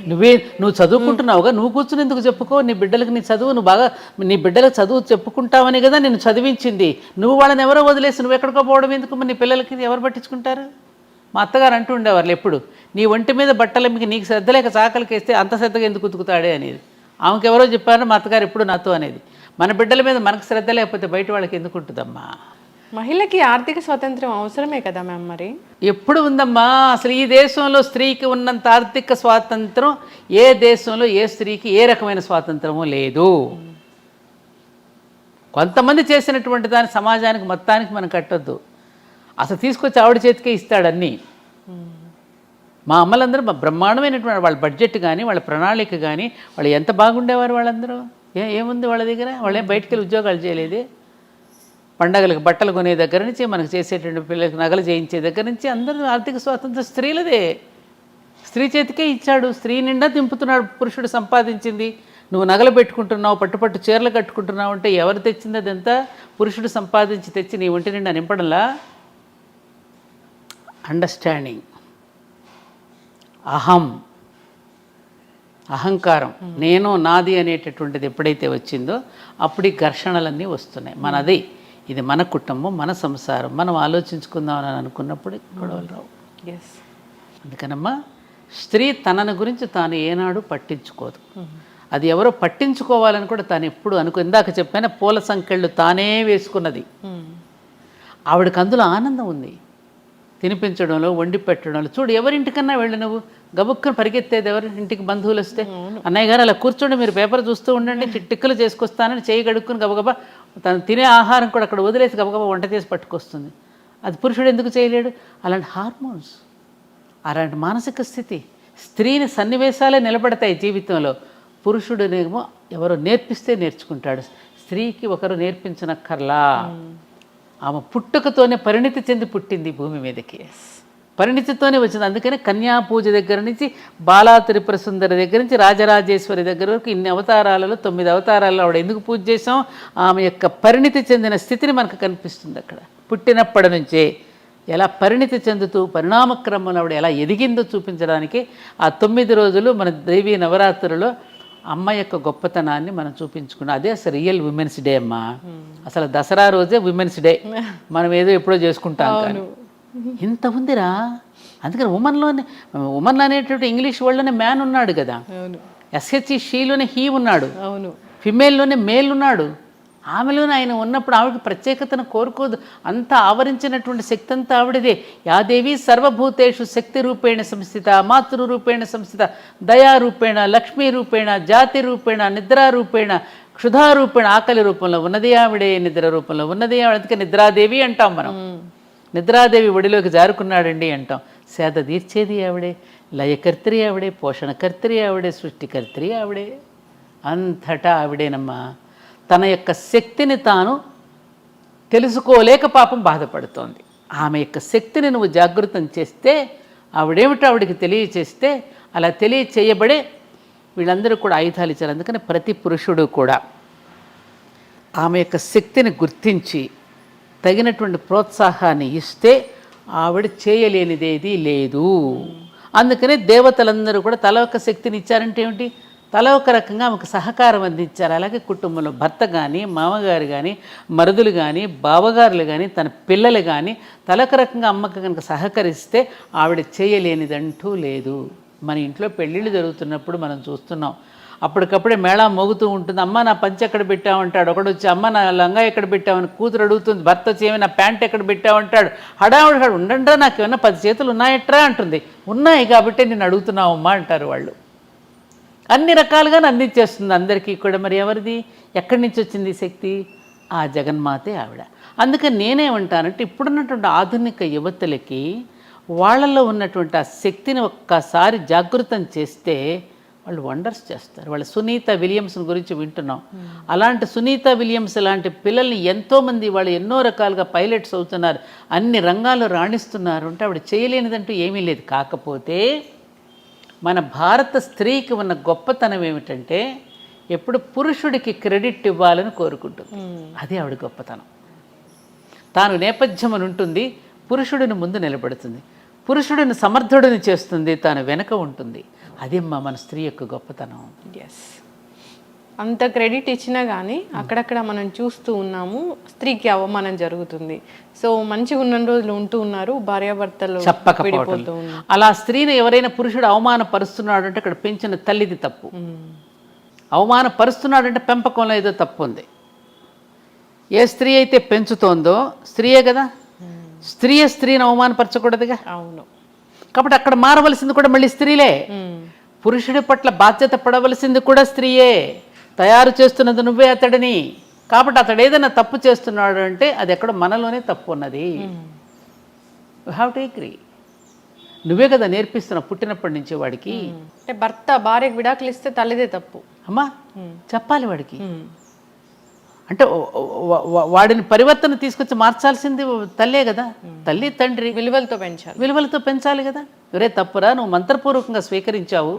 నువ్వు చదువుకుంటున్నావుగా, నువ్వు కూర్చుని ఎందుకు చెప్పుకో నీ బిడ్డలకు నీ చదువు. నువ్వు బాగా నీ బిడ్డలకు చదువు చెప్పుకుంటావని కదా నేను చదివించింది. నువ్వు వాళ్ళని ఎవరో వదిలేసి నువ్వు ఎక్కడికో పోవడం ఎందుకు? మరి నీ పిల్లలకి ఎవరు పట్టించుకుంటారు? మా అత్తగారు అంటూ ఉండేవాళ్ళు ఎప్పుడు, నీ ఒంటి మీద బట్టలు మీకు నీకు శ్రద్ధ లేక చాకలికి వేస్తే అంత శ్రద్ధగా ఎందుకు ఉతుకుతాడే అనేది. ఆమెకు ఎవరో చెప్పారు, మా అత్తగారు ఎప్పుడు నాతో అనేది. మన బిడ్డల మీద మనకు శ్రద్ధ లేకపోతే బయట వాళ్ళకి ఎందుకు ఉంటుందమ్మా? మహిళకి ఆర్థిక స్వాతంత్రం అవసరమే కదా మ్యామ్. మరి ఎప్పుడు ఉందమ్మా? అసలు ఈ దేశంలో స్త్రీకి ఉన్నంత ఆర్థిక స్వాతంత్రం ఏ దేశంలో ఏ స్త్రీకి ఏ రకమైన స్వాతంత్రము లేదు. కొంతమంది చేసినటువంటి దాని సమాజానికి మొత్తానికి మనం కట్టొద్దు. అసలు తీసుకొచ్చి ఆవిడ చేతికే ఇస్తాడన్నీ. మా అమ్మలందరూ బ్రహ్మాండమైనటువంటి వాళ్ళ బడ్జెట్ కానీ వాళ్ళ ప్రణాళిక కానీ వాళ్ళు ఎంత బాగుండేవారు వాళ్ళందరూ. ఏముంది వాళ్ళ దగ్గర? వాళ్ళేం బయటికి వెళ్ళి ఉద్యోగాలు చేయలేదే. పండగలకు బట్టలు కొనే దగ్గర నుంచి మనకు చేసేటువంటి పిల్లలకు నగలు చేయించే దగ్గర నుంచి అందరూ ఆర్థిక స్వాతంత్రం స్త్రీలదే. స్త్రీ చేతికే ఇచ్చాడు. స్త్రీ నిండా దింపుతున్నాడు పురుషుడు సంపాదించింది. నువ్వు నగలు పెట్టుకుంటున్నావు, పట్టుపట్టు చీరలు కట్టుకుంటున్నావు అంటే ఎవరు తెచ్చింది? అదంతా పురుషుడు సంపాదించి తెచ్చి నీ ఒంటి నిండా నింపడంలా. అండర్స్టాండింగ్, అహంకారం, నేను నాది అనేటటువంటిది ఎప్పుడైతే వచ్చిందో అప్పుడు ఈ ఘర్షణలన్నీ వస్తున్నాయి. మనది, ఇది మన కుటుంబం, మన సంసారం, మనం ఆలోచించుకుందామని అనుకున్నప్పుడు గొడవలు రావు. అందుకనమ్మా స్త్రీ తనని గురించి తాను ఏనాడు పట్టించుకోదు. అది ఎవరో పట్టించుకోవాలని కూడా తాను ఎప్పుడు ఇందాక చెప్పాను, పూల సంకెళ్ళు తానే వేసుకున్నది. ఆవిడకి అందులో ఆనందం ఉంది, తినిపించడంలో, వండి పెట్టడంలో. చూడు, ఎవరింటికన్నా వెళ్ళి నువ్వు గబుక్కను పరిగెత్తేది ఎవరు? ఇంటికి బంధువులు వస్తే, అన్నయ్య గారు అలా కూర్చోండి, మీరు పేపర్ చూస్తూ ఉండండి, టిక్కులు చేసుకొస్తానని చేయి గడుక్కుని గబగబా తను తినే ఆహారం కూడా అక్కడ వదిలేసి గబగబా వంట చేసి పట్టుకొస్తుంది. అది పురుషుడు ఎందుకు చేయలేడు? అలాంటి హార్మోన్స్, అలాంటి మానసిక స్థితి. స్త్రీని సన్నివేశాలే నిలబడతాయి జీవితంలో. పురుషుడునేమో ఎవరో నేర్పిస్తే నేర్చుకుంటాడు. స్త్రీకి ఒకరు నేర్పించనక్కర్లా. ఆమె పుట్టుకతోనే పరిణితి చెంది పుట్టింది భూమి మీదకి, పరిణితితోనే వచ్చింది. అందుకని కన్యా పూజ దగ్గర నుంచి బాలా త్రిపుర సుందరి దగ్గర నుంచి రాజరాజేశ్వరి దగ్గర వరకు ఇన్ని అవతారాలలో 9 అవతారాలలో ఆవిడ ఎందుకు పూజ చేసాం? ఆమె యొక్క పరిణితి చెందిన స్థితిని మనకు కనిపిస్తుంది. అక్కడ పుట్టినప్పటి నుంచే ఎలా పరిణితి చెందుతూ పరిణామక్రమంలో ఆవిడ ఎలా ఎదిగిందో చూపించడానికి ఆ 9 రోజులు మన దేవీ నవరాత్రులలో అమ్మ యొక్క గొప్పతనాన్ని మనం చూపించుకున్నాం. అదే అసలు రియల్ ఉమెన్స్ డే అమ్మా. అసలు దసరా రోజే ఉమెన్స్ డే, మనం ఏదో ఎప్పుడో చేసుకుంటాం. కానీ ఇంత ఉందిరా. అందుకని ఉమన్ అనేటువంటి ఇంగ్లీష్ వర్డ్లోనే మ్యాన్ ఉన్నాడు కదా, ఎస్హెచ్ఈ షీలోనే హీ ఉన్నాడు, ఫిమేల్లోనే మేల్ ఉన్నాడు. ఆమెలోనే ఆయన ఉన్నప్పుడు ఆవిడకి ప్రత్యేకతను కోరుకోదు. అంతా ఆవరించినటువంటి శక్తి అంతా ఆవిడదే. యాదేవి సర్వభూతేషు శక్తి రూపేణ సంస్థిత, మాతృరూపేణ సంస్థిత, దయారూపేణ, లక్ష్మీ రూపేణ, జాతి రూపేణ, నిద్రారూపేణ, క్షుధారూపేణ. ఆకలి రూపంలో ఉన్నది ఆవిడే, నిద్ర రూపంలో ఉన్నది ఆవిడ. అందుకే నిద్రాదేవి అంటాం మనం. నిద్రాదేవి ఒడిలోకి జారుకున్నాడండి అంటాం. సేద తీర్చేది ఆవిడే, లయకర్త్రి ఆవిడే, పోషణకర్త్రి ఆవిడే, సృష్టికర్త్రి ఆవిడే. అంతటా ఆవిడేనమ్మా. తన యొక్క శక్తిని తాను తెలుసుకోలేక పాపం బాధపడుతోంది. ఆమె యొక్క శక్తిని నువ్వు జాగృతం చేస్తే, ఆవిడేమిటో ఆవిడికి తెలియచేస్తే, అలా తెలియచేయబడే వీళ్ళందరూ కూడా ఆయుధాలు ఇచ్చారు. అందుకని ప్రతి పురుషుడు కూడా ఆమె యొక్క శక్తిని గుర్తించి తగినటువంటి ప్రోత్సాహాన్ని ఇస్తే ఆవిడ చేయలేనిదేది లేదు. అందుకనే దేవతలందరూ కూడా తల ఒక శక్తిని ఇచ్చారంటే ఏమిటి? తల ఒక రకంగా ఆమెకు సహకారం అందించారు. అలాగే కుటుంబంలో భర్త కానీ, మామగారు కానీ, మరుదులు కానీ, బావగారులు కానీ, తన పిల్లలు కానీ తలొక రకంగా అమ్మకు కనుక సహకరిస్తే ఆవిడ చేయలేనిదంటూ లేదు. మన ఇంట్లో పెళ్ళిళ్ళు జరుగుతున్నప్పుడు మనం చూస్తున్నాం, అప్పటికప్పుడే మేళా మోగుతూ ఉంటుంది. అమ్మ నా పంచె ఎక్కడ పెట్టామంటాడు ఒకడు వచ్చి, అమ్మ నా లంగా ఎక్కడ పెట్టామని కూతురు అడుగుతుంది. భర్త వచ్చి ఏమి నా ప్యాంట్ ఎక్కడ పెట్టామంటాడు. హడావుడు ఉండండ్రా, నాకు ఏమన్నా 10 చేతులు ఉన్నాయట్రా అంటుంది. ఉన్నాయి కాబట్టి నేను అడుగుతున్నావమ్మా అంటారు వాళ్ళు. అన్ని రకాలుగా అందించేస్తుంది అందరికీ కూడా. మరి ఎవరిది, ఎక్కడి నుంచి వచ్చింది శక్తి? ఆ జగన్మాతే ఆవిడ. అందుకని నేనేమంటానంటే, ఇప్పుడున్నటువంటి ఆధునిక యువతులకి వాళ్ళల్లో ఉన్నటువంటి ఆ శక్తిని ఒక్కసారి జాగృతం చేస్తే వాళ్ళు వండర్స్ చేస్తారు. వాళ్ళు సునీత విలియమ్స్ గురించి వింటున్నాం. అలాంటి సునీత విలియమ్స్ లాంటి పిల్లల్ని ఎంతోమంది వాళ్ళు ఎన్నో రకాలుగా పైలట్స్ అవుతున్నారు, అన్ని రంగాల్లో రాణిస్తున్నారు. అంటే ఆవిడ చేయలేనిదంటూ ఏమీ లేదు. కాకపోతే మన భారత స్త్రీకి ఉన్న గొప్పతనం ఏమిటంటే, ఎప్పుడు పురుషుడికి క్రెడిట్ ఇవ్వాలని కోరుకుంటుంది. అదే ఆవిడ గొప్పతనం. తాను నేపథ్యం అని ఉంటుంది, పురుషుడిని ముందు నిలబడుతుంది, పురుషుడిని సమర్థుడిని చేస్తుంది, తాను వెనక ఉంటుంది. అదే మన స్త్రీ యొక్క గొప్పతనం. ఎస్, అంత క్రెడిట్ ఇచ్చినా కానీ అక్కడక్కడ మనం చూస్తూ ఉన్నాము స్త్రీకి అవమానం జరుగుతుంది. సో మంచిగా ఉన్న రోజులు ఉంటూ ఉన్నారు, భార్యాభర్తలు విడిపోతూ ఉన్నారు. అలా స్త్రీని ఎవరైనా పురుషుడు అవమానపరుస్తున్నాడు అంటే అక్కడ పెంచిన తల్లిది తప్పు. అవమానపరుస్తున్నాడు అంటే పెంపకంలో ఏదో తప్పు ఉంది. ఏ స్త్రీ అయితే పెంచుతోందో స్త్రీయే కదా, స్త్రీని అవమానపరచకూడదుగా. అవును. కాబట్టి అక్కడ మారవలసింది కూడా మళ్ళీ స్త్రీలే. పురుషుడి పట్ల బాధ్యత పడవలసింది కూడా స్త్రీయే. తయారు చేస్తున్నది నువ్వే అతడిని. కాబట్టి అతడు ఏదైనా తప్పు చేస్తున్నాడు అంటే అది ఎక్కడ మనలోనే తప్పు ఉన్నది. You have to agree. నువ్వే కదా నేర్పిస్తున్నావు పుట్టినప్పటి నుంచి వాడికి. అంటే భర్త భార్యకు విడాకులు ఇస్తే తల్లిదే తప్పు అమ్మా చెప్పాలి వాడికి. అంటే వాడిని పరివర్తన తీసుకొచ్చి మార్చాల్సింది తల్లే కదా. తల్లి తండ్రి విలువలతో పెంచాలి కదా. ఒరే తప్పురా, నువ్వు మంత్రపూర్వకంగా స్వీకరించావు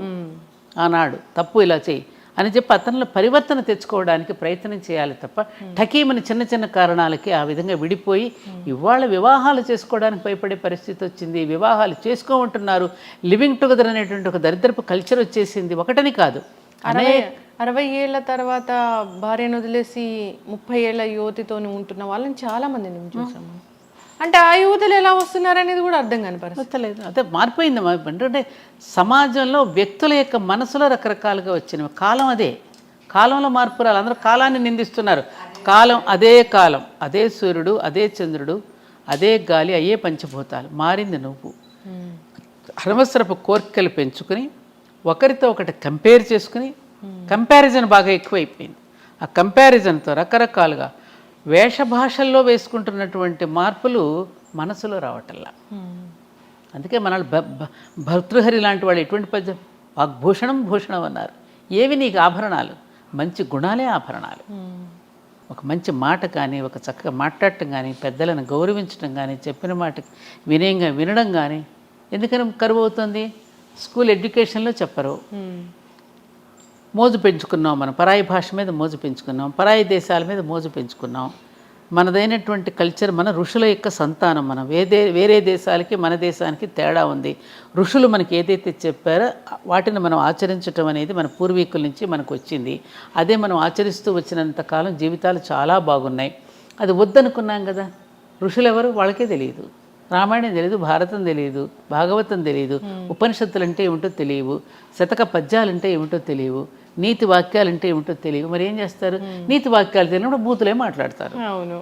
ఆనాడు, తప్పు ఇలా చేయి అని చెప్పి అతనిలో పరివర్తన తెచ్చుకోవడానికి ప్రయత్నం చేయాలి తప్ప ఠకీమని చిన్న చిన్న కారణాలకి ఆ విధంగా విడిపోయి ఇవాళ వివాహాలు చేసుకోవడానికి భయపడే పరిస్థితి వచ్చింది. వివాహాలు చేసుకోమంటున్నారు. లివింగ్ టుగెదర్ అనేటువంటి ఒక దరిద్రపు కల్చర్ వచ్చేసింది. ఒకటని కాదు, 60 ఏళ్ల తర్వాత భార్యను వదిలేసి 30 ఏళ్ల యువతితో ఉంటున్న వాళ్ళని చాలా మందిని చూసాము. అంటే ఆ యువతలు ఎలా వస్తున్నారు అనేది కూడా అర్థం కాని పరిస్థితి. వస్తలేదు. అదే మారిపోయింది. అంటే సమాజంలో వ్యక్తుల యొక్క మనసులో రకరకాలుగా వచ్చినవి. కాలం అదే, కాలంలో మార్పు రాలి. అందరూ కాలాన్ని నిందిస్తున్నారు. కాలం అదే, కాలం అదే, సూర్యుడు అదే, చంద్రుడు అదే, గాలి అయ్యే పంచభూతాలు. మారింది నువ్వు. అనవసరపు కోరికలు పెంచుకుని ఒకరితో ఒకటి కంపేర్ చేసుకుని, కంపారిజన్ బాగా ఎక్కువైపోయింది. ఆ కంపారిజన్తో రకరకాలుగా వేషభాషల్లో వేసుకుంటున్నటువంటి మార్పులు మనసులో రావటల్లా. అందుకే మన భర్తృహరి లాంటి వాళ్ళు ఎటువంటి పద్యం, వాగ్భూషణం భూషణం అన్నారు. ఏవి నీకు ఆభరణాలు? మంచి గుణాలే ఆభరణాలు. ఒక మంచి మాట కానీ, ఒక చక్కగా మాట్లాడటం కానీ, పెద్దలను గౌరవించడం కానీ, చెప్పిన మాటకి వినయంగా వినడం కానీ. ఎందుకని కరువు అవుతుంది? స్కూల్ ఎడ్యుకేషన్లో చెప్పరు. మోజు పెంచుకున్నాం, మనం పరాయి భాష మీద మోజు పెంచుకున్నాం, పరాయి దేశాల మీద మోజు పెంచుకున్నాం. మనదైనటువంటి కల్చర్, మన ఋషుల యొక్క సంతానం. మనం వేరే దేశాలకి మన దేశానికి తేడా ఉంది. ఋషులు మనకి ఏదైతే చెప్పారో వాటిని మనం ఆచరించటం అనేది మన పూర్వీకుల నుంచి మనకు వచ్చింది. అదే మనం ఆచరిస్తూ వచ్చినంతకాలం జీవితాలు చాలా బాగున్నాయి. అది వద్దనుకున్నాం కదా. ఋషులు ఎవరు? వాళ్ళకే తెలియదు. రామాయణం తెలియదు, భారతం తెలియదు, భాగవతం తెలియదు, ఉపనిషత్తులు అంటే ఏమిటో తెలియవు, శతక పద్యాలంటే ఏమిటో తెలియవు, నీతి వాక్యాలంటే ఏమిటో తెలియవు. మరి ఏం చేస్తారు? నీతి వాక్యాలు తెలియనప్పుడు బూతులే మాట్లాడతారు. అవును.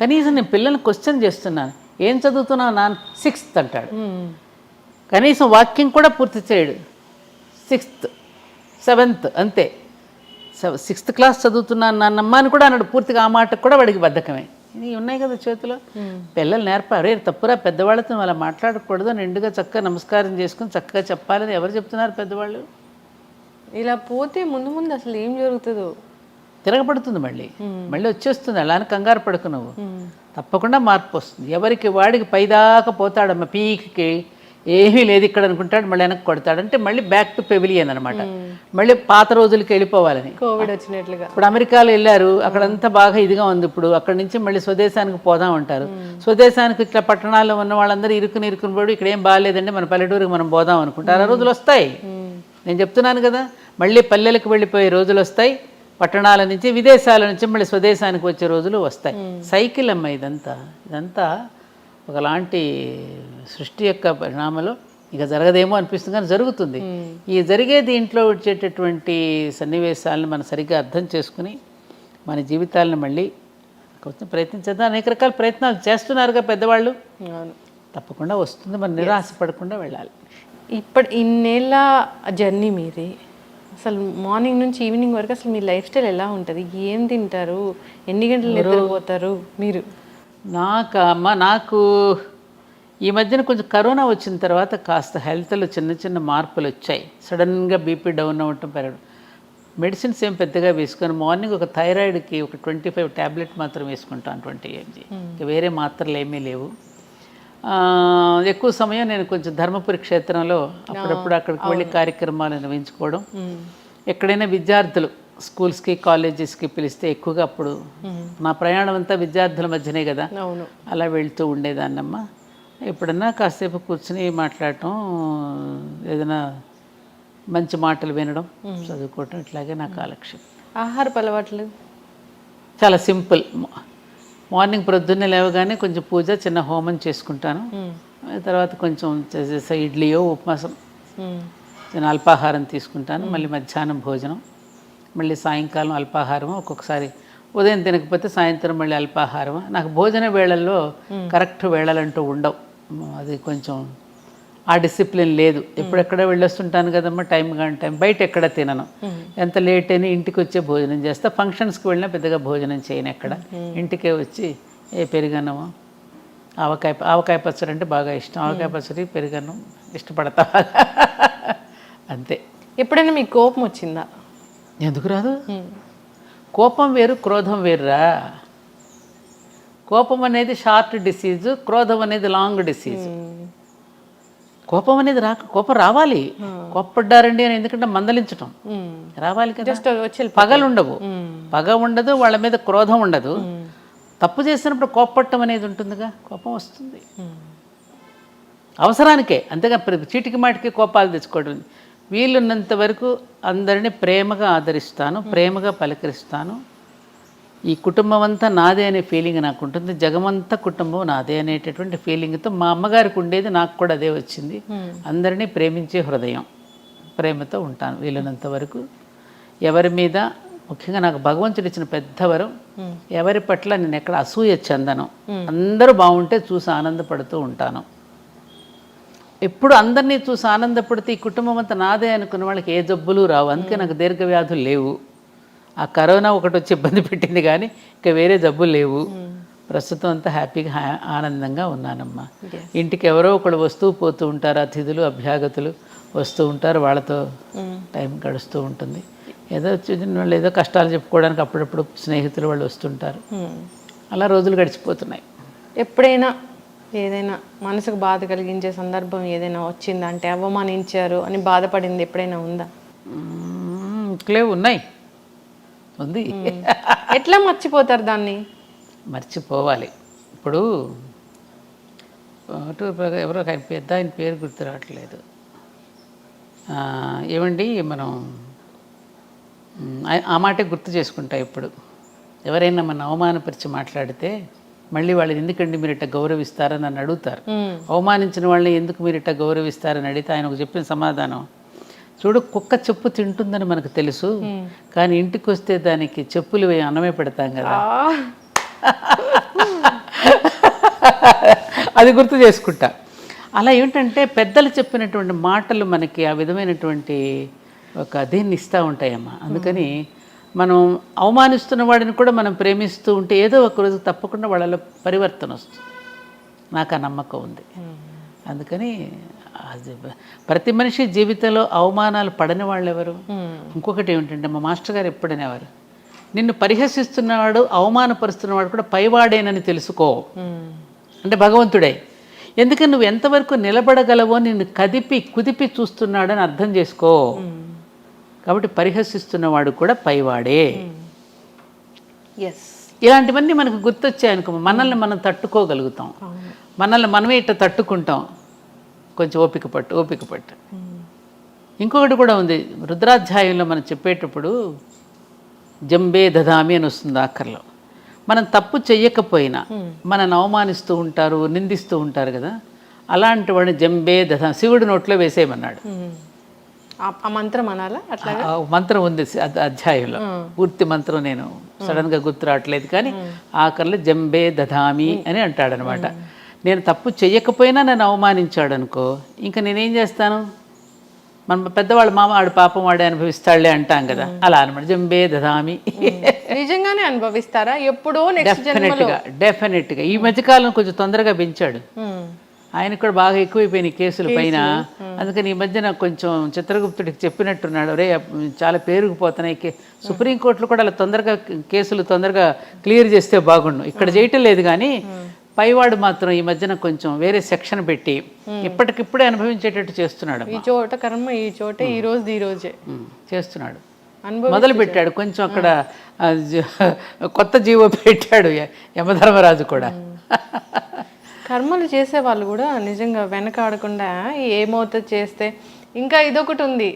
కనీసం నేను పిల్లల్ని క్వశ్చన్ చేస్తున్నాను, ఏం చదువుతున్నావు నాన్న? 6th అంటాడు. కనీసం వాక్యం కూడా పూర్తి చేయడు. 6th 7th అంతే. 6th క్లాస్ చదువుతున్నాను నాన్నమ్మ అని కూడా అన్నాడు. పూర్తిగా ఆ మాటకు కూడా వాడికి బద్ధకమే. ఇవి ఉన్నాయి కదా చేతిలో. పిల్లలు నేర్పారు. తప్పురా, పెద్దవాళ్ళతో అలా మాట్లాడకూడదు, నిండుగా చక్కగా నమస్కారం చేసుకుని చక్కగా చెప్పాలని ఎవరు చెప్తున్నారు? పెద్దవాళ్ళు. ఇలా పోతే ముందు ముందు అసలు ఏం జరుగుతుందో. తిరగబడుతుంది, మళ్ళీ వచ్చేస్తుంది. అలానే కంగారు పడుకు నువ్వు. తప్పకుండా మార్పు వస్తుంది. ఎవరికి వాడికి పైదాకా పోతాడమ్మ, పీక్కి ఏమీ లేదు ఇక్కడ అనుకుంటాడు, మళ్ళీ వెనక్కి కొడతాడు. అంటే మళ్ళీ బ్యాక్ టు పెవిలియన్ అనమాట. మళ్ళీ పాత రోజులకి వెళ్ళిపోవాలని. కోవిడ్ వచ్చినట్లుగా. ఇప్పుడు అమెరికాలో వెళ్ళారు, అక్కడంతా బాగా ఇదిగా ఉంది. ఇప్పుడు అక్కడి నుంచి మళ్ళీ స్వదేశానికి పోదాం అంటారు. స్వదేశానికి ఇట్లా పట్టణాల్లో ఉన్న వాళ్ళందరూ ఇరుకుని పోయి ఇక్కడ ఏం బాగాలేదండి, మన పల్లెటూరికి మనం పోదాం అనుకుంటారు. ఆ రోజులు వస్తాయి. నేను చెప్తున్నాను కదా, మళ్ళీ పల్లెలకు వెళ్ళిపోయే రోజులు వస్తాయి. పట్టణాల నుంచి, విదేశాల నుంచి మళ్ళీ స్వదేశానికి వచ్చే రోజులు వస్తాయి. సైకిల్ అమ్మ ఇదంతా ఒకలాంటి సృష్టి యొక్క పరిణామంలో ఇక జరగదేమో అనిపిస్తుంది, కానీ జరుగుతుంది. ఈ జరిగే దీంట్లో వచ్చేటటువంటి సన్నివేశాలను మనం సరిగ్గా అర్థం చేసుకుని మన జీవితాలను మళ్ళీ కొంచెం ప్రయత్నించేద్దాం. అనేక రకాల ప్రయత్నాలు చేస్తున్నారుగా పెద్దవాళ్ళు. తప్పకుండా వస్తుంది. మనం నిరాశపడకుండా వెళ్ళాలి. ఇప్పుడు ఇన్నేళ్ళ జర్నీ మీది. అసలు మార్నింగ్ నుంచి ఈవినింగ్ వరకు అసలు మీ లైఫ్ స్టైల్ ఎలా ఉంటుంది? ఏం తింటారు? ఎన్ని గంటలు నిద్రపోతారు మీరు? నాకు ఈ మధ్యన కొంచెం కరోనా వచ్చిన తర్వాత కాస్త హెల్త్లో చిన్న చిన్న మార్పులు వచ్చాయి. సడన్గా బీపీ డౌన్ అవ్వటం, పెరగడం. మెడిసిన్స్ ఏం పెద్దగా వేసుకొని మార్నింగ్ ఒక థైరాయిడ్కి ఒక 25 ట్యాబ్లెట్ మాత్రం వేసుకుంటాను, 20 mg. ఇంకా వేరే మాత్రలు ఏమీ లేవు. ఎక్కువ సమయం నేను కొంచెం ధర్మపురి క్షేత్రంలో అప్పుడప్పుడు అక్కడికి వెళ్ళి కార్యక్రమాలు నిర్వహించుకోవడం. ఎక్కడైనా విద్యార్థులు స్కూల్స్కి కాలేజెస్కి పిలిస్తే ఎక్కువగా అప్పుడు నా ప్రయాణం అంతా విద్యార్థుల మధ్యనే కదా, అలా వెళ్తూ ఉండేదాన్నమ్మా. ఎప్పుడన్నా కాసేపు కూర్చుని మాట్లాడటం, ఏదైనా మంచి మాటలు వినడం, చదువుకోవటం, ఇట్లాగే నా కాలక్షేపం. ఆహారపు అలవాట్లు చాలా సింపుల్. మార్నింగ్ ప్రొద్దున్నే లేవగానే కొంచెం పూజ, చిన్న హోమం చేసుకుంటాను. తర్వాత కొంచెం ఇడ్లీయో ఉప్మాసం, చిన్న అల్పాహారం తీసుకుంటాను. మళ్ళీ మధ్యాహ్నం భోజనం, మళ్ళీ సాయంకాలం అల్పాహారం. ఒక్కొక్కసారి ఉదయం తినకపోతే సాయంత్రం మళ్ళీ అల్పాహారం. నాకు భోజన వేళల్లో కరెక్ట్ వేళలంటూ ఉండవు. అది కొంచెం ఆ డిసిప్లిన్ లేదు. ఎప్పుడెక్కడ వెళ్ళొస్తుంటాను కదమ్మా, టైం కానీ టైం. బయట ఎక్కడ తినను. ఎంత లేట్ అయినా ఇంటికి వచ్చే భోజనం చేస్తా. ఫంక్షన్స్కి వెళ్ళినా పెద్దగా భోజనం చేయను ఎక్కడ. ఇంటికే వచ్చి పెరుగన్నమో, ఆవకాయ పచ్చడి అంటే బాగా ఇష్టం. ఆవకాయ పచ్చడి, పెరుగన్నం ఇష్టపడతా. అంతే. ఎప్పుడైనా మీకు కోపం వచ్చిందా? ఎందుకు రాదు? కోపం వేరు, క్రోధం వేరురా. కోపం అనేది షార్ట్ డిసీజు, క్రోధం అనేది లాంగ్ డిసీజు. కోపం అనేది కోపం రావాలి. కోప్పడ్డారండి అని ఎందుకంటే మందలించటం రావాలి కదా. పగలు ఉండవు, పగ ఉండదు, వాళ్ళ మీద క్రోధం ఉండదు. తప్పు చేసినప్పుడు కోప్పట్టం అనేది ఉంటుందిగా, కోపం వస్తుంది అవసరానికే. అంతేగా చీటికి మాటికి కోపాలు తెచ్చుకోవడం. వీలున్నంత వరకు అందరినీ ప్రేమగా ఆదరిస్తాను, ప్రేమగా పలకరిస్తాను, ఈ కుటుంబం అంతా నాదే అనే ఫీలింగ్ నాకు ఉంటుంది, జగమంతా కుటుంబం నాదే అనేటటువంటి ఫీలింగ్తో మా అమ్మగారికి ఉండేది, నాకు కూడా అదే వచ్చింది. అందరినీ ప్రేమించే హృదయం, ప్రేమతో ఉంటాను వీలైనంత వరకు. ఎవరి మీద, ముఖ్యంగా నాకు భగవంతుడు ఇచ్చిన పెద్ద వరం, ఎవరి పట్ల నేను ఎక్కడ అసూయ చెందను. అందరూ బాగుంటే చూసి ఆనందపడుతూ ఉంటాను. ఎప్పుడు అందరినీ చూసి ఆనందపడితే ఈ కుటుంబం అంతా నాదే అనుకున్న వాళ్ళకి ఏ జబ్బులు రావు. అందుకే నాకు దీర్ఘవ్యాధులు లేవు. ఆ కరోనా ఒకటి వచ్చి ఇబ్బంది పెట్టింది కానీ ఇంకా వేరే జబ్బులు లేవు. ప్రస్తుతం అంతా హ్యాపీగా ఆనందంగా ఉన్నానమ్మా. ఇంటికి ఎవరో ఒకళ్ళు వస్తూ పోతూ ఉంటారు, అతిథులు అభ్యాగతులు వస్తూ ఉంటారు, వాళ్ళతో టైం గడుస్తూ ఉంటుంది. ఏదో వాళ్ళు ఏదో కష్టాలు చెప్పుకోవడానికి అప్పుడప్పుడు స్నేహితులు వాళ్ళు వస్తుంటారు. అలా రోజులు గడిచిపోతున్నాయి. ఎప్పుడైనా ఏదైనా మనసుకు బాధ కలిగించే సందర్భం ఏదైనా వచ్చిందా? అంటే అవమానించారు అని బాధపడింది ఎప్పుడైనా ఉందా? ఇట్లే ఉన్నాయి, ఉంది. ఎట్లా మర్చిపోతారు దాన్ని? మర్చిపోవాలి. ఇప్పుడు ఎవరో పెద్ద ఆయన పేరు గుర్తు రావట్లేదు. ఏమండి మనం ఆ మాటే గుర్తు చేసుకుంటా. ఇప్పుడు ఎవరైనా మన అవమానపరిచి మాట్లాడితే మళ్ళీ వాళ్ళని ఎందుకండి మీరు ఇట్లా గౌరవిస్తారని నన్ను అడుగుతారు. అవమానించిన వాళ్ళని ఎందుకు మీరు ఇట్లా గౌరవిస్తారని అడిగితే ఆయన చెప్పిన సమాధానం, చూడు కుక్క చెప్పు తింటుందని మనకు తెలుసు, కానీ ఇంటికి వస్తే దానికి చెప్పులు అన్నమే పెడతాం కదా. అది గుర్తు చేసుకుంటా. అలా ఏమిటంటే పెద్దలు చెప్పినటువంటి మాటలు మనకి ఆ విధమైనటువంటి ఒక దీన్ని ఇస్తూ ఉంటాయమ్మా. అందుకని మనం అవమానిస్తున్న వాడిని కూడా మనం ప్రేమిస్తూ ఉంటే ఏదో ఒకరోజు తప్పకుండా వాళ్ళలో పరివర్తన వస్తుంది. నాకు ఆ నమ్మకం ఉంది. అందుకని ప్రతి మనిషి జీవితంలో అవమానాలు పడని వాళ్ళు ఎవరు? ఇంకొకటి ఏమిటంటే మా మాస్టర్ గారు ఎప్పుడనేవారు, నిన్ను పరిహసిస్తున్నవాడు అవమానపరుస్తున్నవాడు కూడా పైవాడేనని తెలుసుకో. అంటే భగవంతుడే. ఎందుకని నువ్వు ఎంతవరకు నిలబడగలవో నిన్ను కుదిపి చూస్తున్నాడని అర్థం చేసుకో. కాబట్టి పరిహసిస్తున్నవాడు కూడా పైవాడే. ఇలాంటివన్నీ మనకు గుర్తొచ్చాయనుకో మనల్ని మనం తట్టుకోగలుగుతాం. మనల్ని మనమే ఇట్లా తట్టుకుంటాం. కొంచెం ఓపిక పట్టు. ఇంకొకటి కూడా ఉంది, రుద్రాధ్యాయంలో మనం చెప్పేటప్పుడు జంబే దదామి అని వస్తుంది ఆఖరిలో. మనం తప్పు చెయ్యకపోయినా మనల్ని అవమానిస్తూ ఉంటారు, నిందిస్తూ ఉంటారు కదా, అలాంటి వాడిని జంబే దదా శివుడి నోట్లో వేసేయమన్నాడు. ఆ మంత్రం అనాలా? అట్లా మంత్రం ఉంది అధ్యాయంలో, పూర్తి మంత్రం నేను సడన్గా గుర్తు రావట్లేదు, కానీ ఆఖరిలో జంబే దదామి అని అంటాడనమాట. నేను తప్పు చెయ్యకపోయినా నన్ను అవమానించాడు అనుకో, ఇంకా నేనేం చేస్తాను? మన పెద్దవాళ్ళ మామ ఆడు పాపం వాడే అనుభవిస్తాడులే అంటాం కదా, అలా అనమాట. జంబే దదామి. నిజంగానే అనుభవిస్తారా? ఎప్పుడో డెఫినెట్గా ఈ మధ్యకాలం కొంచెం తొందరగా పెంచాడు. ఆయనకు కూడా బాగా ఎక్కువైపోయినాయి కేసుల పైన. అందుకని ఈ మధ్యన కొంచెం చిత్రగుప్తుడికి చెప్పినట్టున్నాడు, రే చాలా పేరుకుపోతున్నాయి, సుప్రీంకోర్టులో కూడా అలా తొందరగా కేసులు తొందరగా క్లియర్ చేస్తే బాగుండు. ఇక్కడ చేయటం లేదు కానీ పైవాడు మాత్రం ఈ మధ్యన కొంచెం వేరే సెక్షన్ పెట్టి ఇప్పటికిప్పుడే అనుభవించేటట్టు చేస్తున్నాడు. ఈ చోట కర్మ, ఈ చోట ఈ రోజే చేస్తున్నాడు. మొదలు పెట్టాడు కొంచెం అక్కడ కొత్త జీవో పెట్టాడు యమధర్మరాజు కూడా. కర్మలు చేసే వాళ్ళు కూడా నిజంగా వెనకాడకుండా ఏమవుతుంది చేస్తే. ఇంకా ఇదొకటి ఉంది,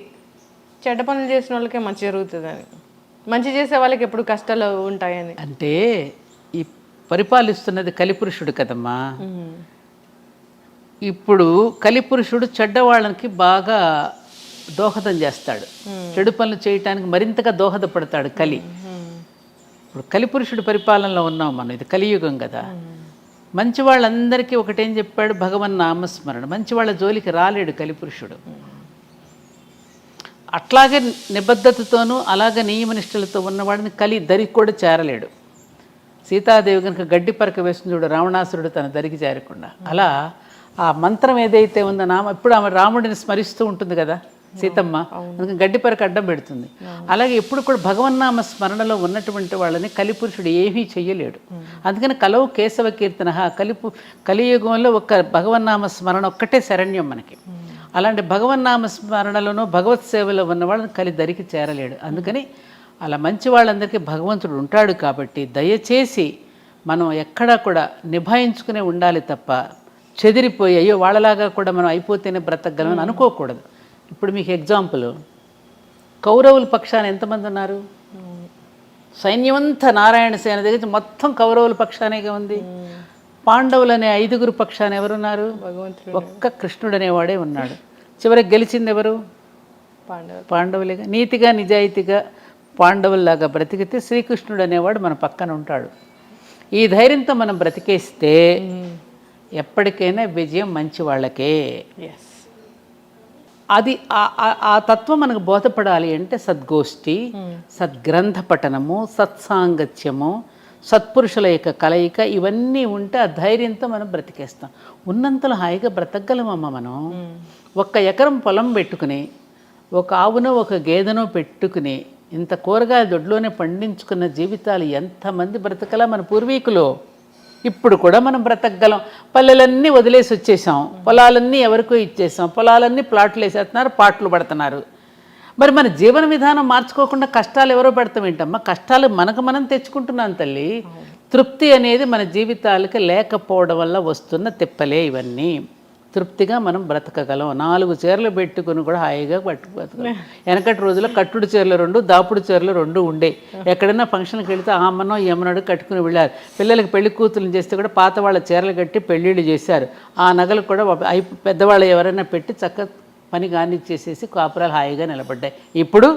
చెడ్డ పనులు చేసిన వాళ్ళకే మంచి జరుగుతుందని, మంచి చేసే వాళ్ళకి ఎప్పుడు కష్టాలు ఉంటాయని. అంటే ఈ పరిపాలిస్తున్నది కలిపురుషుడు కదమ్మా. ఇప్పుడు కలిపురుషుడు చెడ్డవాళ్ళకి బాగా దోహదం చేస్తాడు, చెడు పనులు చేయటానికి మరింతగా దోహదపడతాడు కలి. ఇప్పుడు కలిపురుషుడు పరిపాలనలో ఉన్నాం మనం, ఇది కలియుగం కదా. మంచి వాళ్ళందరికీ ఒకటేం చెప్పాడు, భగవన్ నామస్మరణ. మంచి వాళ్ళ జోలికి రాలేడు కలిపురుషుడు. అట్లాగే నిబద్ధతతోనూ అలాగే నియమనిష్టలతో ఉన్నవాడిని కలి దరికి కూడా చేరలేడు. సీతాదేవి కనుక గడ్డి పరక వేస్తుంది చూడు, రావణాసురుడు తన దరికి చేరకుండా. అలా ఆ మంత్రం ఏదైతే ఉందో ఇప్పుడు ఆమె రాముడిని స్మరిస్తూ ఉంటుంది కదా సీతమ్మ, అందుకని గడ్డి పరక అడ్డం పెడుతుంది. అలాగే ఎప్పుడు కూడా భగవన్నామ స్మరణలో ఉన్నటువంటి వాళ్ళని కలిపురుషుడు ఏమీ చెయ్యలేడు. అందుకని కలవు కేశవ కీర్తన, కలియుగంలో ఒక భగవన్నామ స్మరణ ఒక్కటే శరణ్యం మనకి. అలాంటి భగవన్నామ స్మరణలోనూ భగవత్ సేవలో ఉన్న వాళ్ళని కలి దరికి చేరలేడు. అందుకని అలా మంచి వాళ్ళందరికీ భగవంతుడు ఉంటాడు. కాబట్టి దయచేసి మనం ఎక్కడా కూడా నిభాయించుకునే ఉండాలి తప్ప చెదిరిపోయి అయ్యో వాళ్ళలాగా కూడా మనం అయిపోతేనే బ్రతకగలమని అనుకోకూడదు. ఇప్పుడు మీకు ఎగ్జాంపుల్, కౌరవుల పక్షాన ఎంతమంది ఉన్నారు? సైన్యమంతా నారాయణ సేన దగ్గర మొత్తం కౌరవుల పక్షానేగా ఉంది. పాండవులు అనే 5గురు పక్షాన ఎవరున్నారు? భగవంతుడు ఒక్క కృష్ణుడు అనేవాడే ఉన్నాడు. చివరికి గెలిచింది ఎవరు? పాండవులేగా. నీతిగా నిజాయితీగా పాండవుల్లాగా బ్రతికితే శ్రీకృష్ణుడు అనేవాడు మన పక్కన ఉంటాడు. ఈ ధైర్యంతో మనం బ్రతికేస్తే ఎప్పటికైనా విజయం మంచి వాళ్ళకే. ఎస్. అది ఆ తత్వం మనకు బోధపడాలి అంటే సద్గోష్ఠి, సద్గ్రంథ పఠనము, సత్సాంగత్యము, సత్పురుషుల యొక్క కలయిక ఇవన్నీ ఉంటే ఆ ధైర్యంతో మనం బ్రతికేస్తాం. ఉన్నంతలో హాయిగా బ్రతకగలమమ్మ మనం. 1 ఎకరం పొలం పెట్టుకుని, ఒక ఆవునో ఒక గేదెనో పెట్టుకుని ఇంత కూరగాయల దొడ్లోనే పండించుకున్న జీవితాలు ఎంతమంది బ్రతకలా మన పూర్వీకులు. ఇప్పుడు కూడా మనం బ్రతకగలం. పల్లెలన్నీ వదిలేసి వచ్చేసాం, పొలాలన్నీ ఎవరికో ఇచ్చేసాం, పొలాలన్నీ ప్లాట్లు వేసేస్తున్నారు, పాటలు పడుతున్నారు. మరి మన జీవన విధానం మార్చుకోకుండా కష్టాలు ఎవరో పెడతాం ఏంటమ్మా? కష్టాలు మనకు మనం తెచ్చుకుంటున్నాం తల్లి. తృప్తి అనేది మన జీవితాలకి లేకపోవడం వల్ల వస్తున్న తిప్పలే ఇవన్నీ. తృప్తిగా మనం బ్రతకగలం. 4 చీరలు పెట్టుకుని కూడా హాయిగా పట్టుకుపోతాం. వెనకటి రోజుల్లో కట్టుడు చీరలు 2, దాపుడు చీరలు 2 ఉండే. ఎక్కడైనా ఫంక్షన్కి వెళితే ఆ అమ్మనో ఈ అమ్మనో కట్టుకుని వెళ్ళారు. పిల్లలకి పెళ్లి కూతుర్లు చేస్తే కూడా పాత వాళ్ళ చీరలు కట్టి పెళ్ళిళ్ళు చేశారు. ఆ నగలు కూడా పెద్దవాళ్ళు ఎవరైనా పెట్టి చక్క పని కానిచ్చేసేసి కాపురాలు హాయిగా నిలబడ్డాయి. ఇప్పుడు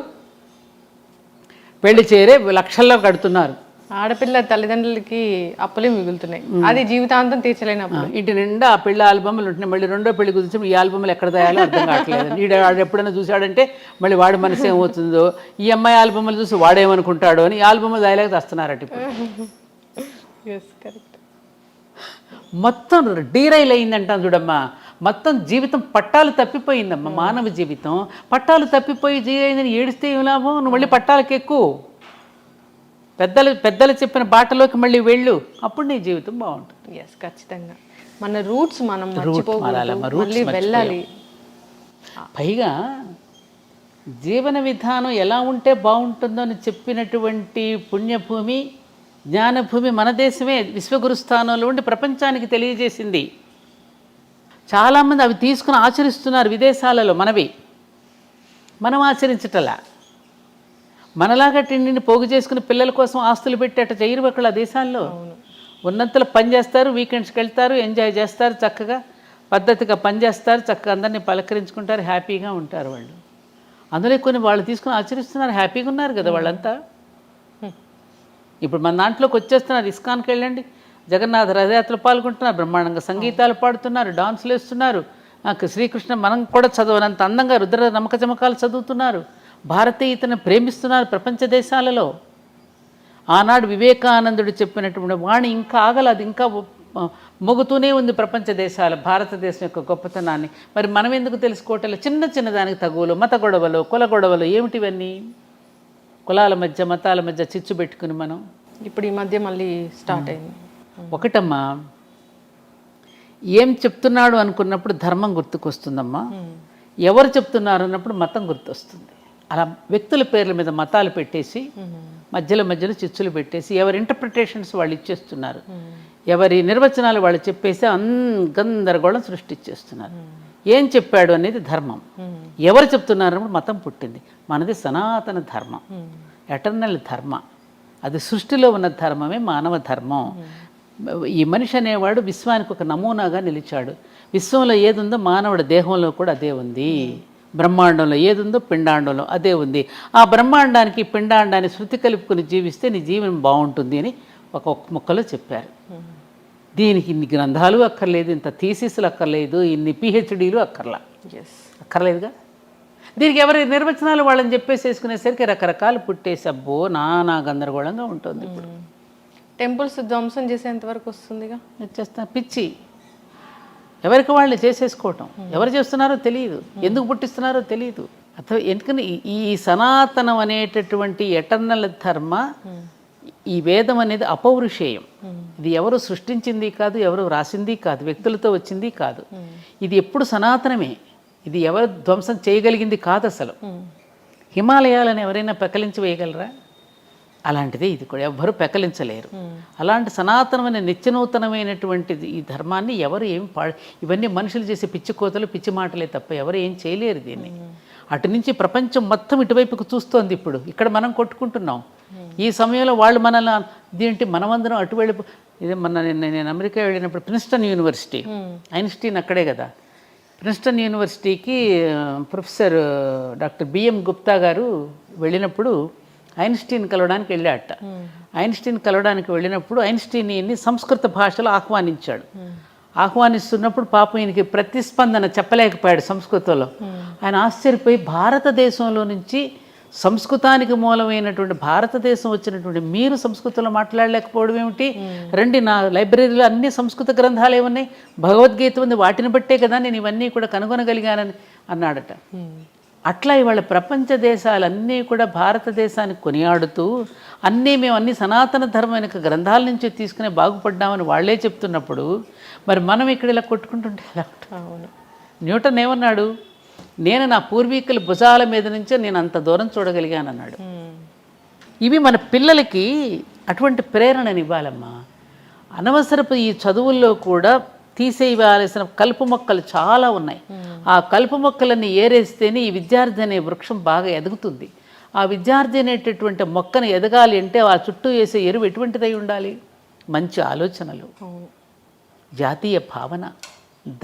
పెళ్లి చీరే లక్షల్లో కడుతున్నారు. ఆడపిల్ల తల్లిదండ్రులకి అప్పులే మిగులుతున్నాయి. అది జీవితాంతం తీర్చలేనప్పుడు. ఇంటి నిండా ఆ పెళ్లి ఆల్బమ్లు ఉంటున్నాయి. మళ్ళీ రెండో పెళ్లి కుదిర్చి ఈ ఆల్బమ్లు ఎక్కడ తయాలో అర్థం కావట్లేదు. వాడు ఎప్పుడైనా చూశాడంటే మళ్ళీ వాడి మనసు ఏమవుతుందో, ఈ అమ్మాయి ఆల్బమ్లు చూసి వాడేమనుకుంటాడో అని ఈ ఆల్బమ్లు దాయలేక తెస్తున్నారట ఇప్పుడు. మొత్తం డీరైల్ అయిందంటాం చూడమ్మా. మొత్తం జీవితం పట్టాలు తప్పిపోయిందమ్మా. మానవ జీవితం పట్టాలు తప్పిపోయి జీరైందని ఏడిస్తే ఏం లాభం? నువ్వు మళ్ళీ పట్టాలకి ఎక్కువ పెద్దలు చెప్పిన బాటలోకి మళ్ళీ వెళ్ళు, అప్పుడు నీ జీవితం బాగుంటుంది. ఎస్, ఖచ్చితంగా. మన రూట్స్ మనం మళ్ళీ వెళ్ళాలి. పైగా జీవన విధానం ఎలా ఉంటే బాగుంటుందో అని చెప్పినటువంటి పుణ్యభూమి, జ్ఞానభూమి మన దేశమే. విశ్వగురు స్థానంలో ఉండి ప్రపంచానికి తెలియజేసింది. చాలామంది అవి తీసుకుని ఆచరిస్తున్నారు విదేశాలలో. మనం ఆచరించటలా. మనలాగా తిండిని పోగు చేసుకుని పిల్లల కోసం ఆస్తులు పెట్టి అట్ట చేయరు అక్కడ దేశాల్లో. ఉన్నంతలో పని చేస్తారు, వీకెండ్స్కి వెళ్తారు, ఎంజాయ్ చేస్తారు, చక్కగా పద్ధతిగా పని చేస్తారు, చక్కగా అందరినీ పలకరించుకుంటారు, హ్యాపీగా ఉంటారు వాళ్ళు. అందులో కొన్ని వాళ్ళు తీసుకుని ఆచరిస్తున్నారు, హ్యాపీగా ఉన్నారు కదా వాళ్ళంతా. ఇప్పుడు మన దాంట్లోకి వచ్చేస్తున్నారు. ఇస్కాన్కి వెళ్ళండి, జగన్నాథ రథయాత్రలు పాల్గొంటున్నారు, బ్రహ్మాండంగా సంగీతాలు పాడుతున్నారు, డాన్సులు వేస్తున్నారు. శ్రీకృష్ణ మనం కూడా చదవనంత అందంగా రుద్ర నమ్మక చమకాలు చదువుతున్నారు. భారతీయతను ప్రేమిస్తున్నారు ప్రపంచ దేశాలలో. ఆనాడు వివేకానందుడు చెప్పినటువంటి వాణి ఇంకా ఆగలదు, ఇంకా మొగుతూనే ఉంది ప్రపంచ దేశాల భారతదేశం యొక్క గొప్పతనాన్ని. మరి మనం ఎందుకు తెలుసుకోవట్లేదు? చిన్న దానికి తగువలు, మత గొడవలు, కుల గొడవలు ఏమిటివన్నీ? కులాల మధ్య మతాల మధ్య చిచ్చు పెట్టుకుని మనం ఇప్పుడు ఈ మధ్య మళ్ళీ స్టార్ట్ అయింది. ఒకటమ్మా, ఏం చెప్తున్నాడు అనుకున్నప్పుడు ధర్మం గుర్తుకొస్తుందమ్మా. ఎవరు చెప్తున్నారు అన్నప్పుడు మతం గుర్తొస్తుంది. అలా వ్యక్తుల పేర్ల మీద మతాలు పెట్టేసి మధ్యలో చిచ్చులు పెట్టేసి ఎవరి ఇంటర్ప్రిటేషన్స్ వాళ్ళు ఇచ్చేస్తున్నారు, ఎవరి నిర్వచనాలు వాళ్ళు చెప్పేసి గందరగోళం సృష్టించేస్తున్నారు. ఏం చెప్పాడు అనేది ధర్మం, ఎవరు చెప్తున్నారు అన్నప్పుడు మతం పుట్టింది. మనది సనాతన ధర్మం, ఎటర్నల్ ధర్మ. అది సృష్టిలో ఉన్న ధర్మమే మానవ ధర్మం. ఈ మనిషి అనేవాడు విశ్వానికి ఒక నమూనాగా నిలిచాడు. విశ్వంలో ఏదుందో మానవుడి దేహంలో కూడా అదే ఉంది. బ్రహ్మాండంలో ఏదుందో పిండాండంలో అదే ఉంది. ఆ బ్రహ్మాండానికి పిండాండాన్ని శృతి కలుపుకొని జీవిస్తే నీ జీవనం బాగుంటుంది అని ఒక ముక్కలో చెప్పారు. దీనికి ఇన్ని గ్రంథాలు అక్కర్లేదు, ఇంత థీసిస్లు అక్కర్లేదు, ఇన్ని పిహెచ్డీలు అక్కర్లేదుగా. దీనికి ఎవరి నిర్వచనాలు వాళ్ళని చెప్పేసేసుకునేసరికి రకరకాలు పుట్టేసి అబ్బో నానా గందరగోళంగా ఉంటుంది. ఇప్పుడు టెంపుల్స్ ధ్వంసం చేసేంతవరకు వస్తుందిగా. చేస్తా పిచ్చి ఎవరికి వాళ్ళు చేసేసుకోవటం. ఎవరు చేస్తున్నారో తెలియదు, ఎందుకు పుట్టిస్తున్నారో తెలియదు. అథవా ఎందుకని ఈ సనాతనం అనేటటువంటి ఎటర్నల్ ధర్మ, ఈ వేదం అనేది అపౌరుషేయం. ఇది ఎవరు సృష్టించింది కాదు, ఎవరు రాసింది కాదు, వ్యక్తులతో వచ్చింది కాదు. ఇది ఎప్పుడు సనాతనమే. ఇది ఎవరు ధ్వంసం చేయగలిగింది కాదు అసలు. హిమాలయాలను ఎవరైనా పెకలించి వేయగలరా? అలాంటిదే ఇది కూడా, ఎవ్వరూ పెకలించలేరు. అలాంటి సనాతనమైన నిత్యనూతనమైనటువంటిది ఈ ధర్మాన్ని ఎవరు ఏం ఇవన్నీ మనుషులు చేసే పిచ్చి కోతలు, పిచ్చి మాటలే తప్ప ఎవరు ఏం చేయలేరు దీన్ని. అటు నుంచి ప్రపంచం మొత్తం ఇటువైపుకు చూస్తోంది. ఇప్పుడు ఇక్కడ మనం కొట్టుకుంటున్నాం, ఈ సమయంలో వాళ్ళు మనల్ని ఇదేంటి మనమందరం అటు వెళ్ళి ఇదే నేను అమెరికా వెళ్ళినప్పుడు ప్రిన్స్టన్ యూనివర్సిటీ, ఐన్స్టీన్ అక్కడే కదా, ప్రిన్స్టన్ యూనివర్సిటీకి ప్రొఫెసర్ డాక్టర్ బిఎం గుప్తా గారు వెళ్ళినప్పుడు ఐన్స్టీన్ కలవడానికి వెళ్ళాట. ఐన్స్టీన్ కలవడానికి వెళ్ళినప్పుడు ఐన్స్టీన్ ఈయన్ని సంస్కృత భాషలో ఆహ్వానించాడు. ఆహ్వానిస్తున్నప్పుడు పాపం ఈయనకి ప్రతిస్పందన చెప్పలేకపోయాడు సంస్కృతంలో. ఆయన ఆశ్చర్యపోయి భారతదేశంలో నుంచి సంస్కృతానికి మూలమైనటువంటి భారతదేశం వచ్చినటువంటి మీరు సంస్కృతంలో మాట్లాడలేకపోవడం ఏమిటి, రండి నా లైబ్రరీలో అన్ని సంస్కృత గ్రంథాలు ఏమున్నాయి, భగవద్గీత ఉంది, వాటిని బట్టే కదా నేను ఇవన్నీ కూడా కనుగొనగలిగానని అన్నాడట. అట్లా ఇవాళ ప్రపంచ దేశాలన్నీ కూడా భారతదేశాన్ని కొనియాడుతూ మేము అన్ని సనాతన ధర్మమైన గ్రంథాల నుంచి తీసుకునే బాగుపడ్డామని వాళ్ళే చెప్తున్నప్పుడు మరి మనం ఇక్కడ ఇలా కొట్టుకుంటుంటే ఎలా ఉంటుంది? న్యూటన్ ఏమన్నాడు, నేను నా పూర్వీకుల భుజాల మీద నుంచే నేను అంత దూరం చూడగలిగాను అన్నాడు. ఇవి మన పిల్లలకి అటువంటి ప్రేరణని ఇవ్వాలమ్మా. అనవసరపు ఈ చదువుల్లో కూడా తీసేయవలసిన కలుపు మొక్కలు చాలా ఉన్నాయి. ఆ కలుపు మొక్కలన్నీ ఏరేస్తేనే ఈ విద్యార్థి అనే వృక్షం బాగా ఎదుగుతుంది. ఆ విద్యార్థి అనేటటువంటి మొక్కను ఎదగాలి అంటే ఆ చుట్టూ వేసే ఎరువు ఎటువంటిదై ఉండాలి? మంచి ఆలోచనలు, జాతీయ భావన,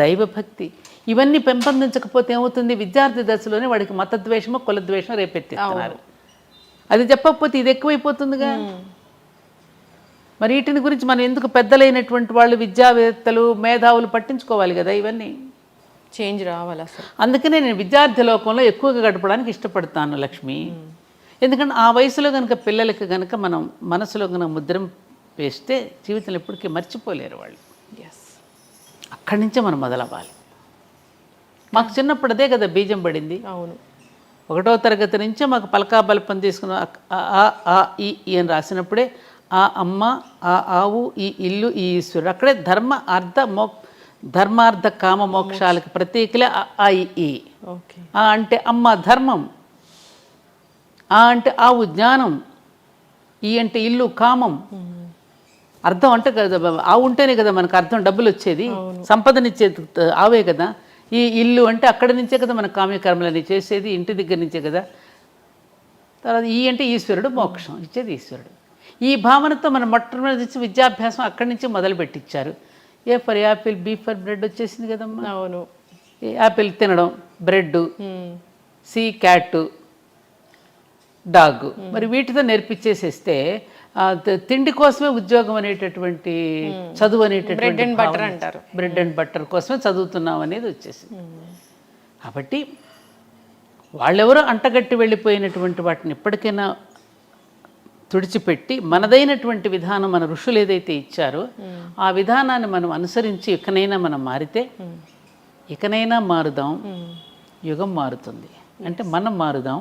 దైవభక్తి, ఇవన్నీ పెంపొందించకపోతే ఏమవుతుంది? విద్యార్థి దశలోనే వాడికి మతద్వేషమో కులద్వేషమో రేపెత్తిస్తున్నారు. అది చెప్పకపోతే ఇది ఎక్కువైపోతుందిగా. మరి వీటిని గురించి మనం ఎందుకు పెద్దలైనటువంటి వాళ్ళు, విద్యావేత్తలు, మేధావులు పట్టించుకోవాలి కదా, ఇవన్నీ చేంజ్ రావాలి అసలు. అందుకనే నేను విద్యార్థి లోకంలో ఎక్కువగా గడపడానికి ఇష్టపడతాను లక్ష్మి. ఎందుకంటే ఆ వయసులో కనుక పిల్లలకి కనుక మనం మనసులో కనుక ముద్రం వేస్తే జీవితంలో ఎప్పటికీ మర్చిపోలేరు వాళ్ళు. అక్కడి నుంచే మనం మొదలవ్వాలి. మాకు చిన్నప్పుడు అదే కదా బీజం పడింది. అవును, 1వ తరగతి నుంచే మాకు పలకా బలపం తీసుకుని ఆ ఈ అని రాసినప్పుడే ఆ అమ్మ, ఆ ఆవు, ఈ ఇల్లు, ఈ ఈశ్వరుడు, అక్కడే ధర్మార్థ కామ మోక్షాలకు ప్రతీకలే ఆ ఈ. ఆ అంటే అమ్మ ధర్మం, ఆ అంటే ఆవు జ్ఞానం, ఈ అంటే ఇల్లు కామం. అర్థం అంటే కదా, ఆవు ఉంటేనే కదా మనకు అర్థం డబ్బులు వచ్చేది, సంపదనిచ్చేది ఆవే కదా. ఈ ఇల్లు అంటే అక్కడి నుంచే కదా మన కామ్యకర్మలని చేసేది, ఇంటి దగ్గర నుంచే కదా. తర్వాత ఈ అంటే ఈశ్వరుడు, మోక్షం ఇచ్చేది ఈశ్వరుడు. ఈ భావనతో మనం మొట్టమొదటి విద్యాభ్యాసం అక్కడి నుంచి మొదలు పెట్టించారు. A for apple, B for bread వచ్చేసింది కదమ్మా. అవును, యాపిల్ తినడం, బ్రెడ్, సి క్యాట్, డాగ్, మరి వీటితో నేర్పించేసేస్తే తిండి కోసమే ఉద్యోగం అనేటటువంటి, చదువు అనేటటువంటి బ్రెడ్ అండ్ బటర్ కోసమే చదువుతున్నాం అనేది వచ్చేసింది. కాబట్టి వాళ్ళెవరో అంటగట్టి వెళ్ళిపోయినటువంటి వాటిని ఎప్పటికైనా తుడిచిపెట్టి మనదైనటువంటి విధానం, మన ఋషులు ఏదైతే ఇచ్చారో ఆ విధానాన్ని మనం అనుసరించి ఇకనైనా మనం మారితే, ఇకనైనా మారుదాం, యుగం మారుతుంది. అంటే మనం మారుదాం,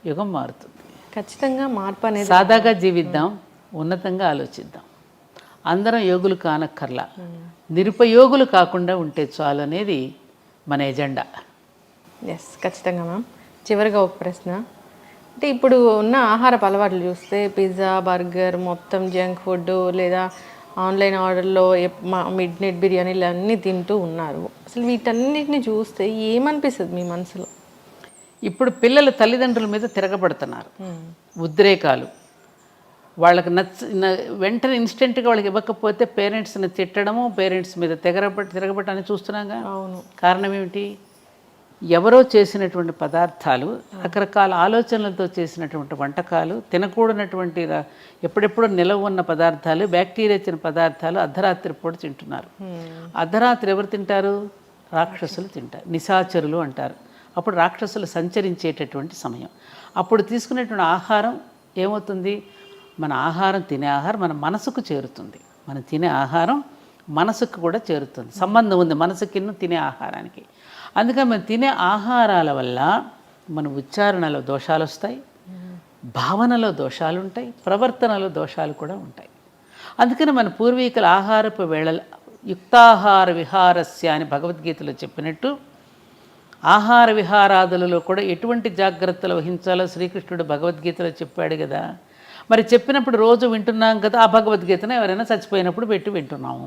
యుగం మారుతుంది. ఖచ్చితంగా మార్పు అనేది. సాదాగా జీవిద్దాం, ఉన్నతంగా ఆలోచిద్దాం. అందరం యోగులు కానక్కర్లా, నిరుపయోగులు కాకుండా ఉంటే చాలు అనేది మన ఎజెండా. ఖచ్చితంగా మ్యామ్. చివరిగా ఒక ప్రశ్న, అంటే ఇప్పుడు ఉన్న ఆహారపు అలవాట్లు చూస్తే పిజ్జా, బర్గర్, మొత్తం జంక్ ఫుడ్, లేదా ఆన్లైన్ ఆర్డర్లో మిడ్ నైట్ బిర్యానీలు అన్నీ తింటూ ఉన్నారు. అసలు వీటన్నిటిని చూస్తే ఏమనిపిస్తుంది మీ మనసులో? ఇప్పుడు పిల్లలు తల్లిదండ్రుల మీద తిరగబడుతున్నారు, ఉద్రేకాలు. వాళ్ళకి వెంటనే ఇన్స్టెంట్గా వాళ్ళకి ఇవ్వకపోతే పేరెంట్స్ని తిట్టడము, పేరెంట్స్ మీద తిరగబట్టని చూస్తున్నాగా. అవును. కారణం ఏమిటి? ఎవరో చేసినటువంటి పదార్థాలు, రకరకాల ఆలోచనలతో చేసినటువంటి వంటకాలు, తినకూడనటువంటి ఎప్పుడెప్పుడో నిలవ ఉన్న పదార్థాలు, బ్యాక్టీరియా ఇచ్చిన పదార్థాలు అర్ధరాత్రి పూట తింటున్నారు. అర్ధరాత్రి ఎవరు తింటారు? రాక్షసులు తింటారు, నిశాచరులు అంటారు. అప్పుడు రాక్షసులు సంచరించేటటువంటి సమయం. అప్పుడు తీసుకునేటువంటి ఆహారం ఏమవుతుంది? మన ఆహారం, తినే ఆహారం మన మనసుకు చేరుతుంది. మనం తినే ఆహారం మనసుకు కూడా చేరుతుంది. సంబంధం ఉంది మనసుకి తినే ఆహారానికి. అందుకని మనం తినే ఆహారాల వల్ల మన ఉచ్చారణలో దోషాలు వస్తాయి, భావనలో దోషాలు ఉంటాయి, ప్రవర్తనలో దోషాలు కూడా ఉంటాయి. అందుకని మన పూర్వీకుల ఆహారపు వేళ యుక్తాహార విహారస్య అని భగవద్గీతలో చెప్పినట్టు ఆహార విహారాదులలో కూడా ఎటువంటి జాగ్రత్తలు వహించాలో శ్రీకృష్ణుడు భగవద్గీతలో చెప్పాడు కదా. మరి చెప్పినప్పుడు రోజు వింటున్నాం కదా, ఆ భగవద్గీతను ఎవరైనా చచ్చిపోయినప్పుడు పెట్టి వింటున్నాము.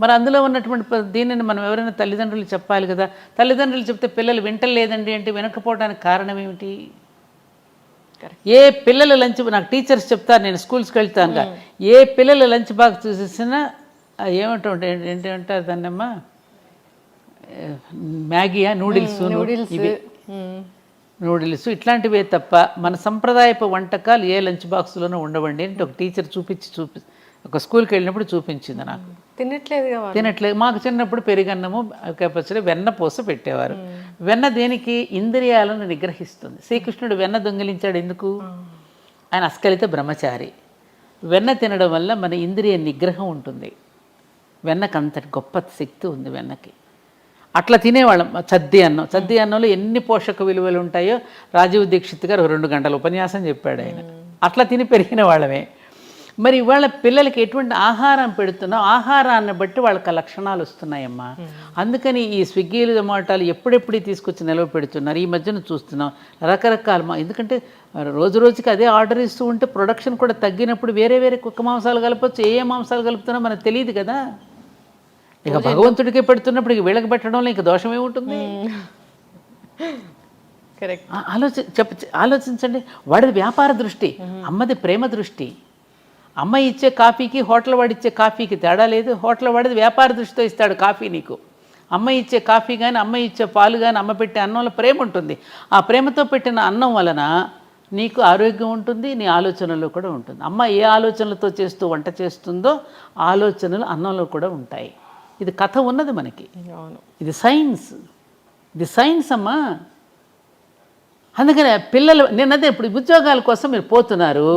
మరి అందులో ఉన్నటువంటి దీనిని మనం ఎవరైనా తల్లిదండ్రులు చెప్పాలి కదా. తల్లిదండ్రులు చెప్తే పిల్లలు వింటలేదండి అంటే వినకపోవడానికి కారణం ఏమిటి? ఏ పిల్లల లంచ్, నాకు టీచర్స్ చెప్తారు, నేను స్కూల్స్కి వెళ్తాను, ఏ పిల్లల లంచ్ బాక్స్ చూసేసినా ఏంటంటారు దాన్నమ్మా, మ్యాగీయా, నూడిల్స్, ఇవి నూడిల్స్ ఇట్లాంటివే తప్ప మన సంప్రదాయపు వంటకాలు ఏ లంచ్ బాక్స్లోనూ ఉండవండి అంటే ఒక టీచర్ ఒక స్కూల్కి వెళ్ళినప్పుడు చూపించింది నాకు. తినట్లేదు. మాకు చిన్నప్పుడు పెరుగన్నము, పచ్చడి, వెన్న పూస పెట్టేవారు. వెన్న దేనికి? ఇంద్రియాలను నిగ్రహిస్తుంది. శ్రీకృష్ణుడు వెన్న దొంగిలించాడు ఎందుకు? ఆయన అస్కలిత బ్రహ్మచారి. వెన్న తినడం వల్ల మన ఇంద్రియ నిగ్రహం ఉంటుంది. వెన్నకు అంతటి గొప్ప శక్తి ఉంది వెన్నకి. అట్లా తినేవాళ్ళం. చద్ది అన్నంలో ఎన్ని పోషక విలువలు ఉంటాయో రాజీవ్ దీక్షిత్ గారు 2 గంటల ఉపన్యాసం చెప్పాడు ఆయన. అట్లా తిని పెరిగిన వాళ్ళమే. మరి ఇవాళ పిల్లలకి ఎటువంటి ఆహారం పెడుతున్నాం, ఆహారాన్ని బట్టి వాళ్ళకి లక్షణాలు వస్తున్నాయమ్మా. అందుకని ఈ స్విగ్గీలు, జొమాటోలు ఎప్పుడెప్పుడు తీసుకొచ్చి నిలవ పెడుతున్నారు. ఈ మధ్యన చూస్తున్నాం రకరకాల, ఎందుకంటే రోజు రోజుకి అదే ఆర్డర్ ఇస్తూ ఉంటే ప్రొడక్షన్ కూడా తగ్గినప్పుడు వేరే వేరే కుక్క మాంసాలు కలపచ్చు, ఏ మాంసాలు కలుపుతున్నా మనకు తెలియదు కదా. ఇక భగవంతుడికే పెడుతున్నప్పుడు ఇక వీళ్ళకి పెట్టడంలో ఇంక దోషం ఏముంటుంది? ఆలోచించండి. వాడిది వ్యాపార దృష్టి, అమ్మది ప్రేమ దృష్టి. అమ్మ ఇచ్చే కాఫీకి హోటల్ వాడిచ్చే కాఫీకి తేడా లేదు. హోటల్ వాడిది వ్యాపార దృష్టితో ఇస్తాడు కాఫీ నీకు. అమ్మ ఇచ్చే కాఫీ కానీ, అమ్మ ఇచ్చే పాలు కానీ, అమ్మ పెట్టే అన్నంలో ప్రేమ ఉంటుంది. ఆ ప్రేమతో పెట్టిన అన్నం వలన నీకు ఆరోగ్యం ఉంటుంది, నీ ఆలోచనలో కూడా ఉంటుంది. అమ్మ ఏ ఆలోచనలతో వంట చేస్తుందో ఆలోచనలు అన్నంలో కూడా ఉంటాయి. ఇది కథ ఉన్నది మనకి. ఇది సైన్స్ అమ్మా. అందుకనే పిల్లలు, నేనదే ఇప్పుడు ఉద్యోగాల కోసం మీరు పోతున్నారు,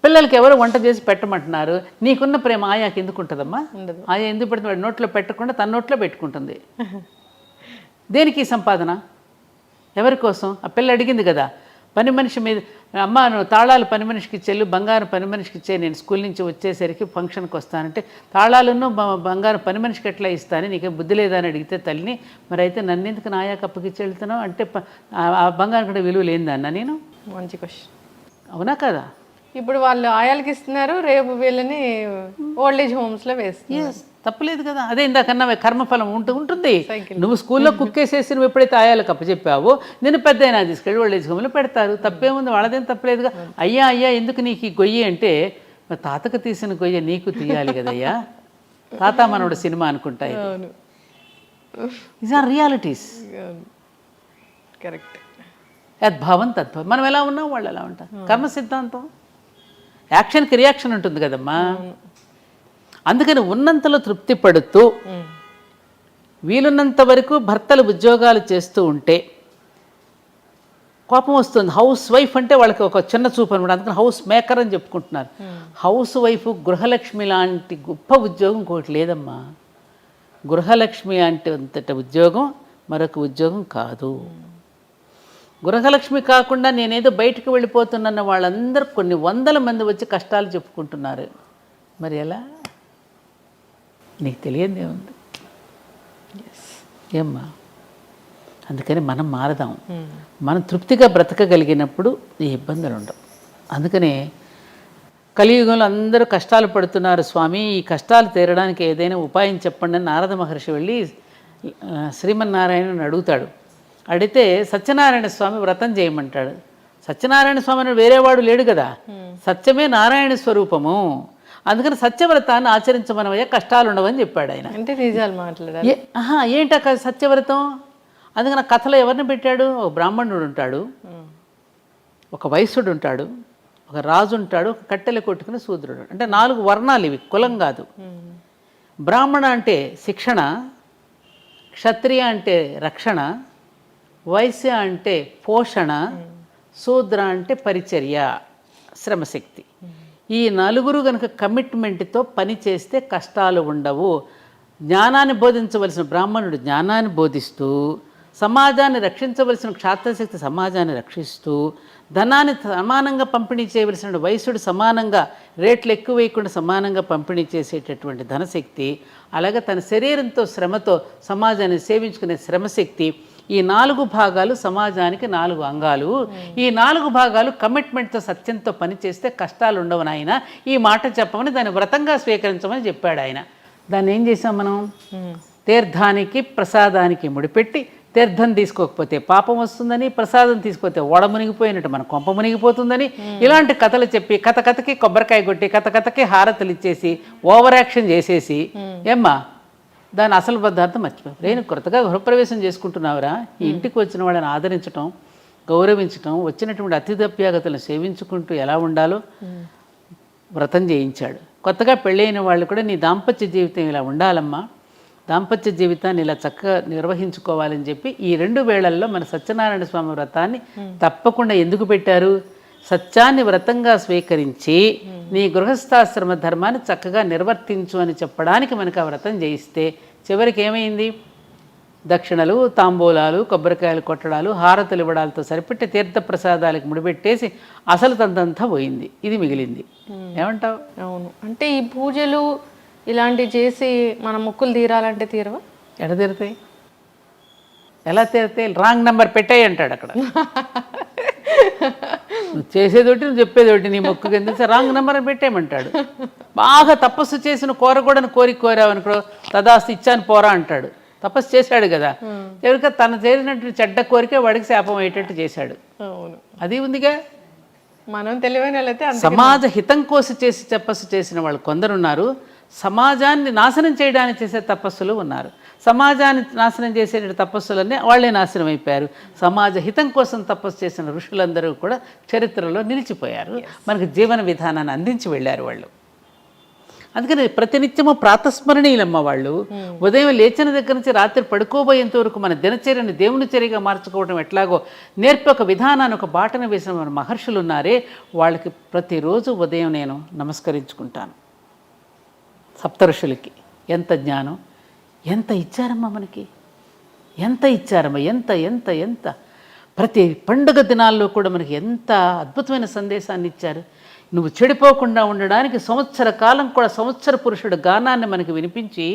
పిల్లలకి ఎవరు వంట చేసి పెట్టమంటున్నారు. నీకున్న ప్రేమ ఆయాకి ఎందుకు ఉంటుందమ్మా? ఆయా ఎందుకు పెడుతుంది? వాడి నోట్లో పెట్టకుండా తన నోట్లో పెట్టుకుంటుంది. దేనికి సంపాదన? ఎవరి కోసం? ఆ పిల్ల అడిగింది కదా, పని మనిషి మీద, అమ్మ నువ్వు తాళాలు పని మనిషికి ఇచ్చేళ్ళు, బంగారం పని మనిషికి ఇచ్చే, నేను స్కూల్ నుంచి వచ్చేసరికి ఫంక్షన్కి వస్తానంటే తాళాలను బంగారం పని మనిషికి ఎట్లా ఇస్తాను, నీకేం బుద్ధి లేదా అని అడిగితే తల్లిని, మరి అయితే నన్ను ఎందుకు నాయాక అప్పగిచ్చి వెళ్తున్నావు అంటే ఆ బంగారం కూడా విలువ లేదన్నా నేను. మంచి క్వశ్చన్. అవునా కదా? ఇప్పుడు వాళ్ళు ఆయాలకి ఇస్తున్నారు, రేపు వీళ్ళని ఓల్డ్ ఏజ్ హోమ్స్లో వేస్తున్నారు. తప్పలేదు కదా. అదే ఇందాకన్నా కర్మఫలం ఉంటుంది. నువ్వు స్కూల్లో కుక్కేసేసి నువ్వు ఎప్పుడైతే ఆయాలకు అప్పచెప్పావో నేను పెద్ద అయినా తీసుకెళ్ళి ఓల్డ్ ఏజ్ హోమ్లో పెడతారు. తప్పేముంది, వాళ్ళదేం తప్పలేదుగా. అయ్యా ఎందుకు నీకు ఈ గొయ్యి అంటే, తాతకు తీసిన గొయ్య నీకు తీయాలి కదయ్యా. తాత మనోడు సినిమా అనుకుంటా. These are realities. కరెక్ట్. యద్భావం తద్భావం. మనం ఎలా ఉన్నాం వాళ్ళు ఎలా ఉంటాం. కర్మ సిద్ధాంతం. యాక్షన్కి రియాక్షన్ ఉంటుంది కదమ్మా. అందుకని ఉన్నంతలో తృప్తి పడుతూ వీలున్నంత వరకు భర్తలు ఉద్యోగాలు చేస్తూ ఉంటే కోపం వస్తుంది. హౌస్ వైఫ్ అంటే వాళ్ళకి ఒక చిన్న చూపు అనమాట. అందుకని హౌస్ మేకర్ అని చెప్పుకుంటున్నారు. హౌస్ వైఫ్ గృహలక్ష్మి లాంటి గొప్ప ఉద్యోగం ఇంకోటి లేదమ్మా. గృహలక్ష్మి అంటే అంతటి ఉద్యోగం మరొక ఉద్యోగం కాదు. గృహలక్ష్మి కాకుండా నేనేదో బయటకు వెళ్ళిపోతున్న వాళ్ళందరూ కొన్ని వందల మంది వచ్చి కష్టాలు చెప్పుకుంటున్నారు. మరి ఎలా? నీకు తెలియదే ఉంది ఏమ్మా. అందుకని మనం మారదాం. మనం తృప్తిగా బ్రతకగలిగినప్పుడు ఈ ఇబ్బందులు ఉండవు. అందుకనే కలియుగంలో అందరూ కష్టాలు పడుతున్నారు స్వామి, ఈ కష్టాలు తీరడానికి ఏదైనా ఉపాయం చెప్పండి అని నారద మహర్షి వెళ్ళి శ్రీమన్నారాయణని అడుగుతాడు. అడిగితే సత్యనారాయణ స్వామి వ్రతం చేయమంటాడు. సత్యనారాయణ స్వామి అని వేరేవాడు లేడు కదా, సత్యమే నారాయణ స్వరూపము. అందుకని సత్యవ్రతాన్ని ఆచరించమనవయ్యా, కష్టాలు ఉండవని చెప్పాడు ఆయన. అంటే నిజాలు మాట్లాడాలి. ఏంట సత్యవ్రతం? అందుకని కథలో ఎవరిని పెట్టాడు? ఒక బ్రాహ్మణుడు ఉంటాడు, ఒక వైశ్యుడు ఉంటాడు, ఒక రాజు ఉంటాడు, ఒక కట్టెలు కొట్టుకుని శూద్రుడు. అంటే 4 వర్ణాలు ఇవి, కులం కాదు. బ్రాహ్మణ అంటే శిక్షణ, క్షత్రియ అంటే రక్షణ, వైశ్య అంటే పోషణ, శూద్ర అంటే పరిచర్య, శ్రమశక్తి. ఈ 4 కనుక కమిట్మెంట్తో పని చేస్తే కష్టాలు ఉండవు. జ్ఞానాన్ని బోధించవలసిన బ్రాహ్మణుడు జ్ఞానాన్ని బోధిస్తూ, సమాజాన్ని రక్షించవలసిన క్షాత్రశక్తి సమాజాన్ని రక్షిస్తూ, ధనాన్ని సమానంగా పంపిణీ చేయవలసిన వైశ్యుడు సమానంగా రేట్లు ఎక్కువ వేయకుండా సమానంగా పంపిణీ చేసేటటువంటి ధనశక్తి, అలాగే తన శరీరంతో శ్రమతో సమాజాన్ని సేవించుకునే శ్రమశక్తి. ఈ 4 భాగాలు సమాజానికి 4 అంగాలు. ఈ 4 భాగాలు కమిట్మెంట్తో సత్యంతో పనిచేస్తే కష్టాలు ఉండవు నాయన. ఈ మాట చెప్పమని దాన్ని వ్రతంగా స్వీకరించమని చెప్పాడు ఆయన. దాన్ని ఏం చేసాం మనం? తీర్థానికి ప్రసాదానికి ముడిపెట్టి తీర్థం తీసుకోకపోతే పాపం వస్తుందని, ప్రసాదం తీసుకోకపోతే ఓడ మునిగిపోయినట్టు మన కొంప మునిగిపోతుందని, ఇలాంటి కథలు చెప్పి కథకి కొబ్బరికాయ కొట్టి కథకి హారతులు ఇచ్చేసి ఓవర్ యాక్షన్ చేసేసి ఏమ్మా దాని అసలు పదార్థం మర్చిపోయి నేను కొత్తగా గృహప్రవేశం చేసుకుంటున్నావురా, ఈ ఇంటికి వచ్చిన వాళ్ళని ఆదరించడం, గౌరవించటం, వచ్చినటువంటి అతిథ్యప్యాగతలను సేవించుకుంటూ ఎలా ఉండాలో వ్రతం చేయించాడు. కొత్తగా పెళ్ళైన వాళ్ళు కూడా నీ దాంపత్య జీవితం ఇలా ఉండాలమ్మా, దాంపత్య జీవితాన్ని ఇలా చక్కగా నిర్వహించుకోవాలని చెప్పి ఈ 2 వేళల్లో మన సత్యనారాయణ స్వామి వ్రతాన్ని తప్పకుండా ఎందుకు పెట్టారు? సత్యాన్ని వ్రతంగా స్వీకరించి నీ గృహస్థాశ్రమ ధర్మాన్ని చక్కగా నిర్వర్తించు అని చెప్పడానికి మనకు ఆ వ్రతం చేయిస్తే చివరికి ఏమైంది? దక్షిణలు, తాంబూలాలు, కొబ్బరికాయలు కొట్టడాలు, హారతులు ఇవ్వడాలతో సరిపెట్టి తీర్థప్రసాదాలకు ముడిపెట్టేసి అసలు తంతంతా పోయింది, ఇది మిగిలింది. ఏమంటావు? అవును. అంటే ఈ పూజలు ఇలాంటివి చేసి మన మొక్కులు తీరాలంటే తీరవా? ఎడ తీరుతాయి? ఎలా తీరుతాయి? రాంగ్ నెంబర్ పెట్టాయి అంటాడు అక్కడ. నువ్వు చేసేదోటి, నువ్వు చెప్పేదోటి, నీ మొక్కు కింద రాంగ్ నెంబర్ అని పెట్టేయమంటాడు. బాగా తపస్సు చేసిన కోరకూడని కోరావనుకో, తదాస్తు ఇచ్చాను పోరా అంటాడు. తపస్సు చేశాడు కదా, ఎవరిక తను చేసినట్టు చెడ్డ కోరిక వాడికి శాపం అయ్యేటట్టు చేశాడు. అవును, అది ఉందిగా. మనం తెలివైన వాళ్ళైతే సమాజ హితం కోసం చేసి తపస్సు చేసిన వాళ్ళు కొందరున్నారు, సమాజాన్ని నాశనం చేయడానికి చేసే తపస్సులు ఉన్నారు. సమాజాన్ని నాశనం చేసే తపస్సులన్నీ వాళ్ళే నాశనం అయిపోయారు. సమాజ హితం కోసం తపస్సు చేసిన ఋషులందరూ కూడా చరిత్రలో నిలిచిపోయారు, మనకు జీవన విధానాన్ని అందించి వెళ్ళారు వాళ్ళు. అందుకని ప్రతినిత్యము ప్రాతస్మరణీయులమ్మ వాళ్ళు. ఉదయం లేచిన దగ్గర నుంచి రాత్రి పడుకోబోయేంత వరకు మన దినచర్యని దేవుని చర్యగా మార్చుకోవడం ఎట్లాగో నేర్పి ఒక విధానాన్ని, ఒక బాటను వేసిన మన మహర్షులు ఉన్నారే, వాళ్ళకి ప్రతిరోజు ఉదయం నేను నమస్కరించుకుంటాను. సప్తఋషులకి ఎంత జ్ఞానం, ఎంత ఇచ్చారమ్మా మనకి, ఎంత ఇచ్చారమ్మా, ఎంత ఎంత ఎంత ప్రతి పండుగ దినాల్లో కూడా మనకి ఎంత అద్భుతమైన సందేశాన్ని ఇచ్చారు. నువ్వు చెడిపోకుండా ఉండడానికి సంవత్సర కాలం కూడా సంవత్సర పురుషుడు గానాన్ని మనకి వినిపించి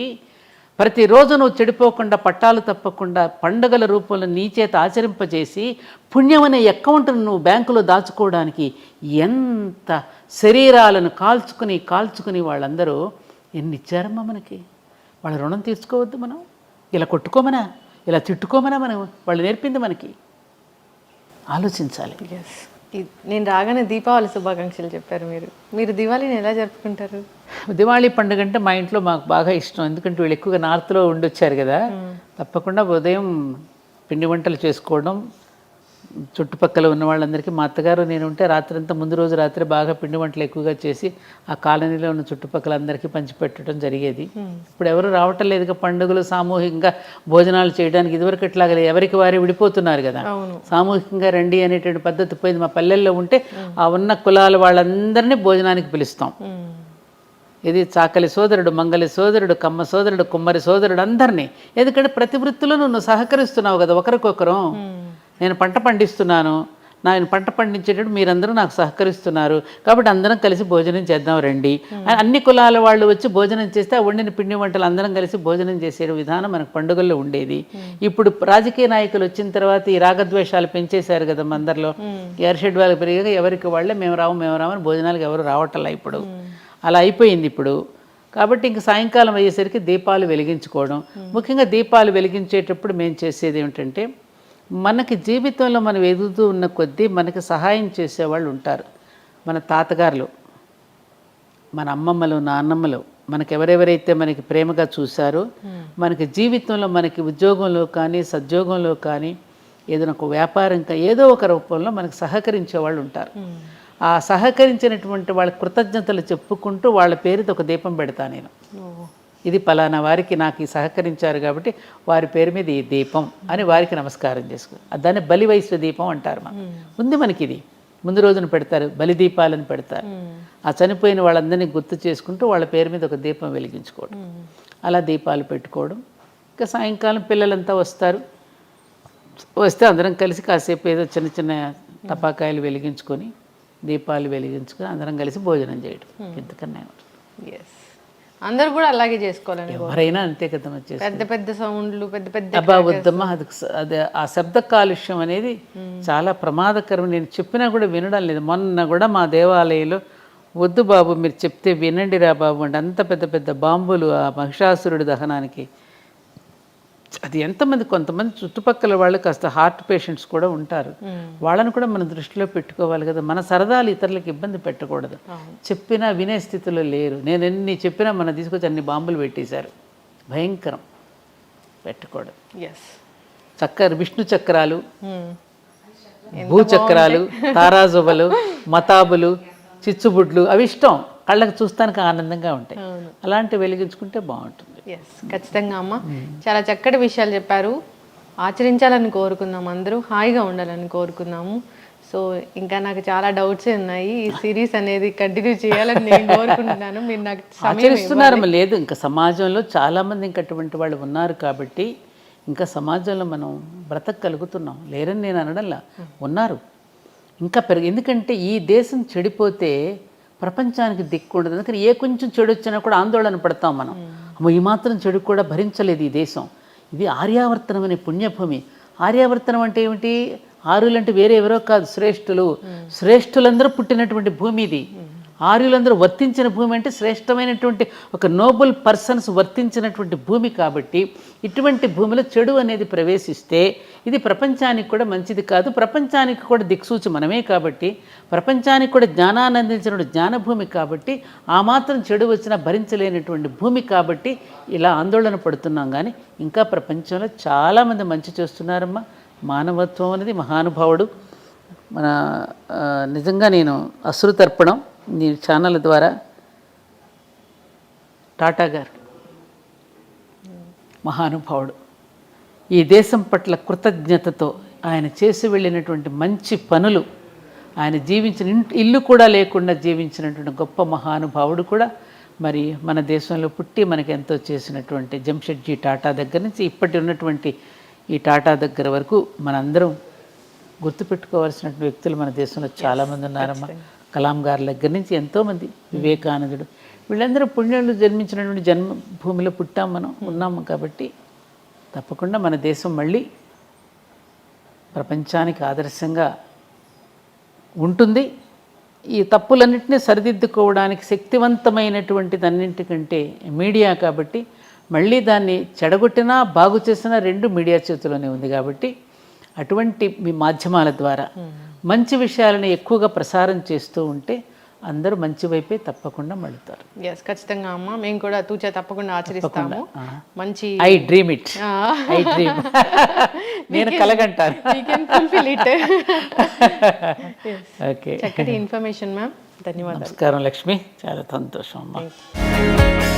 ప్రతిరోజు నువ్వు చెడిపోకుండా, పట్టాలు తప్పకుండా పండుగల రూపంలో నీ చేత ఆచరింపజేసి పుణ్యం అనే అకౌంట్ను నువ్వు బ్యాంకులో దాచుకోవడానికి ఎంత శరీరాలను కాల్చుకుని వాళ్ళందరూ ఎన్ని ఇచ్చారమ్మా మనకి. వాళ్ళ రుణం తీర్చుకోవద్దు మనం? ఇలా కొట్టుకోమనా, ఇలా తిట్టుకోమనా మనం వాళ్ళు నేర్పింది మనకి? ఆలోచించాలి. నేను రాగానే దీపావళి శుభాకాంక్షలు చెప్పారు మీరు దివాళీని ఎలా జరుపుకుంటారు? దివాళీ పండుగ అంటే మా ఇంట్లో మాకు బాగా ఇష్టం. ఎందుకంటే వీళ్ళు ఎక్కువగా నార్త్లో ఉండొచ్చారు కదా, తప్పకుండా ఉదయం పిండి వంటలు చేసుకోవడం, చుట్టుపక్కల ఉన్న వాళ్ళందరికీ, మా అత్తగారు నేను ఉంటే రాత్రంతా ముందు రోజు రాత్రి బాగా పిండి వంటలు ఎక్కువగా చేసి ఆ కాలనీలో ఉన్న చుట్టుపక్కల అందరికీ పంచిపెట్టడం జరిగేది. ఇప్పుడు ఎవరు రావటం లేదుగా పండుగలు సామూహికంగా భోజనాలు చేయడానికి. ఇదివరకు ఇట్లాగ ఎవరికి వారే విడిపోతున్నారు కదా, సామూహికంగా రండి అనేటువంటి పద్ధతి పోయింది. మా పల్లెల్లో ఉంటే ఆ ఉన్న కులాల వాళ్ళందరినీ భోజనానికి పిలుస్తాం. ఇది చాకలి సోదరుడు, మంగలి సోదరుడు, కమ్మ సోదరుడు, కుమ్మరి సోదరుడు అందరినీ. ఎందుకంటే ప్రతి వృత్తిలో నువ్వు సహకరిస్తున్నావు కదా ఒకరికొకరు. నేను పంట పండిస్తున్నాను, నేను పంట పండించేటప్పుడు మీరందరూ నాకు సహకరిస్తున్నారు, కాబట్టి అందరం కలిసి భోజనం చేద్దాం రండి. అన్ని కులాల వాళ్ళు వచ్చి భోజనం చేస్తే ఆ వండిన పిండి వంటలు అందరం కలిసి భోజనం చేసే విధానం మనకు పండుగల్లో ఉండేది. ఇప్పుడు రాజకీయ నాయకులు వచ్చిన తర్వాత ఈ రాగద్వేషాలు పెంచేశారు కదా అందరిలో. ఎర్షెడ్ వాళ్ళకి పెరిగాక ఎవరికి వాళ్ళే మేము రామని భోజనాలకు ఎవరు రావట్లా ఇప్పుడు. అలా అయిపోయింది ఇప్పుడు. కాబట్టి ఇంక సాయంకాలం అయ్యేసరికి దీపాలు వెలిగించుకోవడం. ముఖ్యంగా దీపాలు వెలిగించేటప్పుడు మేము చేసేది ఏమిటంటే, మనకి జీవితంలో మనం ఎదుగుతూ ఉన్న కొద్దీ మనకి సహాయం చేసేవాళ్ళు ఉంటారు. మన తాతగారులు, మన అమ్మమ్మలు, నాన్నమ్మలు, మనకి ఎవరెవరైతే మనకి ప్రేమగా చూశారో, మనకి జీవితంలో మనకి ఉద్యోగంలో కానీ సద్యోగంలో కానీ ఏదైనా ఒక వ్యాపారం కానీ ఏదో ఒక రూపంలో మనకు సహకరించే వాళ్ళు ఉంటారు. ఆ సహకరించినటువంటి వాళ్ళ కృతజ్ఞతలు చెప్పుకుంటూ వాళ్ళ పేరుతో ఒక దీపం పెడతా నేను. ఇది పలానా వారికి నాకు ఈ సహకరించారు కాబట్టి వారి పేరు మీద ఈ దీపం అని వారికి నమస్కారం చేసుకో. దాన్ని బలివైశ్వ దీపం అంటారు. ఉంది మనకి ఇది. ముందు రోజున పెడతారు, బలి దీపాలను పెడతారు. ఆ చనిపోయిన వాళ్ళందరినీ గుర్తు చేసుకుంటూ వాళ్ళ పేరు మీద ఒక దీపం వెలిగించుకోవడం, అలా దీపాలు పెట్టుకోవడం. ఇంకా సాయంకాలం పిల్లలంతా వస్తే అందరం కలిసి కాసేపు ఏదో చిన్న చిన్న టపాకాయలు వెలిగించుకొని, దీపాలు వెలిగించుకొని అందరం కలిసి భోజనం చేయడం. ఇంతకన్నా అందరూ కూడా అలాగే చేసుకోవాలని. ఎవరైనా అంతే కదా, పెద్ద పెద్ద సౌండ్లు, పెద్ద పెద్ద అబ్బా వద్దమ్మా, అది ఆ శబ్ద కాలుష్యం అనేది చాలా ప్రమాదకరం. నేను చెప్పినా కూడా వినడం లేదు. మొన్న కూడా మా దేవాలయంలో వద్దు బాబు మీరు చెప్తే వినండి రా బాబు అంటే అంత పెద్ద పెద్ద బాంబులు ఆ మహిషాసురుడి దహనానికి అది ఎంతమంది, కొంతమంది చుట్టుపక్కల వాళ్ళు కాస్త హార్ట్ పేషెంట్స్ కూడా ఉంటారు, వాళ్ళని కూడా మనం దృష్టిలో పెట్టుకోవాలి కదా. మన సరదాలు ఇతరులకు ఇబ్బంది పెట్టకూడదు. చెప్పినా వినే స్థితిలో లేరు. నేను ఎన్ని చెప్పినా మన తీసుకొచ్చి అన్ని బాంబులు పెట్టేశారు. భయంకరం, పెట్టకూడదు. విష్ణు చక్రాలు, భూచక్రాలు, తారాజువలు, మతాబులు, చిచ్చుబుడ్లు అవి ఇష్టం, కళ్ళకి చూస్తానికి ఆనందంగా ఉంటాయి. అలాంటివి వెలిగించుకుంటే బాగుంటుంది. ఖచ్చితంగా అమ్మ, చాలా చక్కటి విషయాలు చెప్పారు. ఆచరించాలని కోరుకుందాం, అందరూ హాయిగా ఉండాలని కోరుకుందాము. సో ఇంకా నాకు చాలా డౌట్స్ ఉన్నాయి. ఈ సిరీస్ అనేది కంటిన్యూ చేయాలని నేను కోరుకుంటున్నాను. మీరు నాకు ఆచరిస్తున్నారు లేదు, ఇంకా సమాజంలో చాలామంది ఇంకా అటువంటి వాళ్ళు ఉన్నారు కాబట్టి ఇంకా సమాజంలో మనం బ్రతకగలుగుతున్నాం. లేరని నేను అనడంలా, ఉన్నారు ఇంకా ఎందుకంటే ఈ దేశం చెడిపోతే ప్రపంచానికి దిక్కు ఉండదు. అందుకని ఏ కొంచెం చెడు వచ్చినా కూడా ఆందోళన పడతాం మనం. అమ్మో, ఈ మాత్రం చెడు కూడా భరించలేదు ఈ దేశం. ఇది ఆర్యావర్తనం అనే పుణ్యభూమి. ఆర్యావర్తనం అంటే ఏమిటి? ఆర్యులంటే వేరే ఎవరో కాదు, శ్రేష్ఠులు. శ్రేష్ఠులందరూ పుట్టినటువంటి భూమి ఇది. ఆర్యులందరూ వర్తించిన భూమి అంటే శ్రేష్టమైనటువంటి ఒక నోబుల్ పర్సన్స్ వర్తించినటువంటి భూమి. కాబట్టి ఇటువంటి భూమిలో చెడు అనేది ప్రవేశిస్తే ఇది ప్రపంచానికి కూడా మంచిది కాదు. ప్రపంచానికి కూడా దిక్సూచి మనమే కాబట్టి, ప్రపంచానికి కూడా జ్ఞానాన్ని అందించిన జ్ఞానభూమి కాబట్టి, ఆ మాత్రం చెడు వచ్చినా భరించలేనటువంటి భూమి కాబట్టి ఇలా ఆందోళన పడుతున్నాం. కానీ ఇంకా ప్రపంచంలో చాలామంది మంచి చేస్తున్నారమ్మా. మానవత్వం అనేది మహానుభావుడు. మన నిజంగా నేను అశ్రుతర్పణం నీ ఛానల్ ద్వారా టాటా గారు మహానుభావుడు. ఈ దేశం పట్ల కృతజ్ఞతతో ఆయన చేసి వెళ్ళినటువంటి మంచి పనులు, ఆయన జీవించిన ఇల్లు కూడా లేకుండా జీవించినటువంటి గొప్ప మహానుభావుడు కూడా మరి మన దేశంలో పుట్టి మనకి ఎంతో చేసినటువంటి జంషెడ్జీ టాటా దగ్గర నుంచి ఇప్పటి ఉన్నటువంటి ఈ టాటా దగ్గర వరకు మనందరం గుర్తుపెట్టుకోవాల్సినటువంటి వ్యక్తులు మన దేశంలో చాలామంది ఉన్నారమ్మా. కలాం గారి దగ్గర నుంచి ఎంతోమంది, వివేకానందుడు, వీళ్ళందరూ పుణ్యులు జన్మించినటువంటి జన్మభూమిలో పుట్టాం, మనం ఉన్నాము. కాబట్టి తప్పకుండా మన దేశం మళ్ళీ ప్రపంచానికి ఆదర్శంగా ఉంటుంది. ఈ తప్పులన్నింటినీ సరిదిద్దుకోవడానికి శక్తివంతమైనటువంటిది అన్నింటికంటే మీడియా. కాబట్టి మళ్ళీ దాన్ని చెడగొట్టినా బాగు చేసినా రెండు మీడియా చేతిలోనే ఉంది. కాబట్టి అటువంటి మీ మాధ్యమాల ద్వారా మంచి విషయాలను ఎక్కువగా ప్రసారం చేస్తూ ఉంటే అందరూ మంచి వైపే తప్పకుండా మళ్ళుతారు. ఖచ్చితంగా అమ్మ, మేము కూడా తూచా తప్పకుండా ఆచరిస్తాము. మంచి I dream it, I dream, నేను కలగంటాను. చక్కటి ఇన్ఫర్మేషన్ మ్యామ్, ధన్యవాదాలు. నమస్కారం లక్ష్మి, చాలా సంతోషం అమ్మా.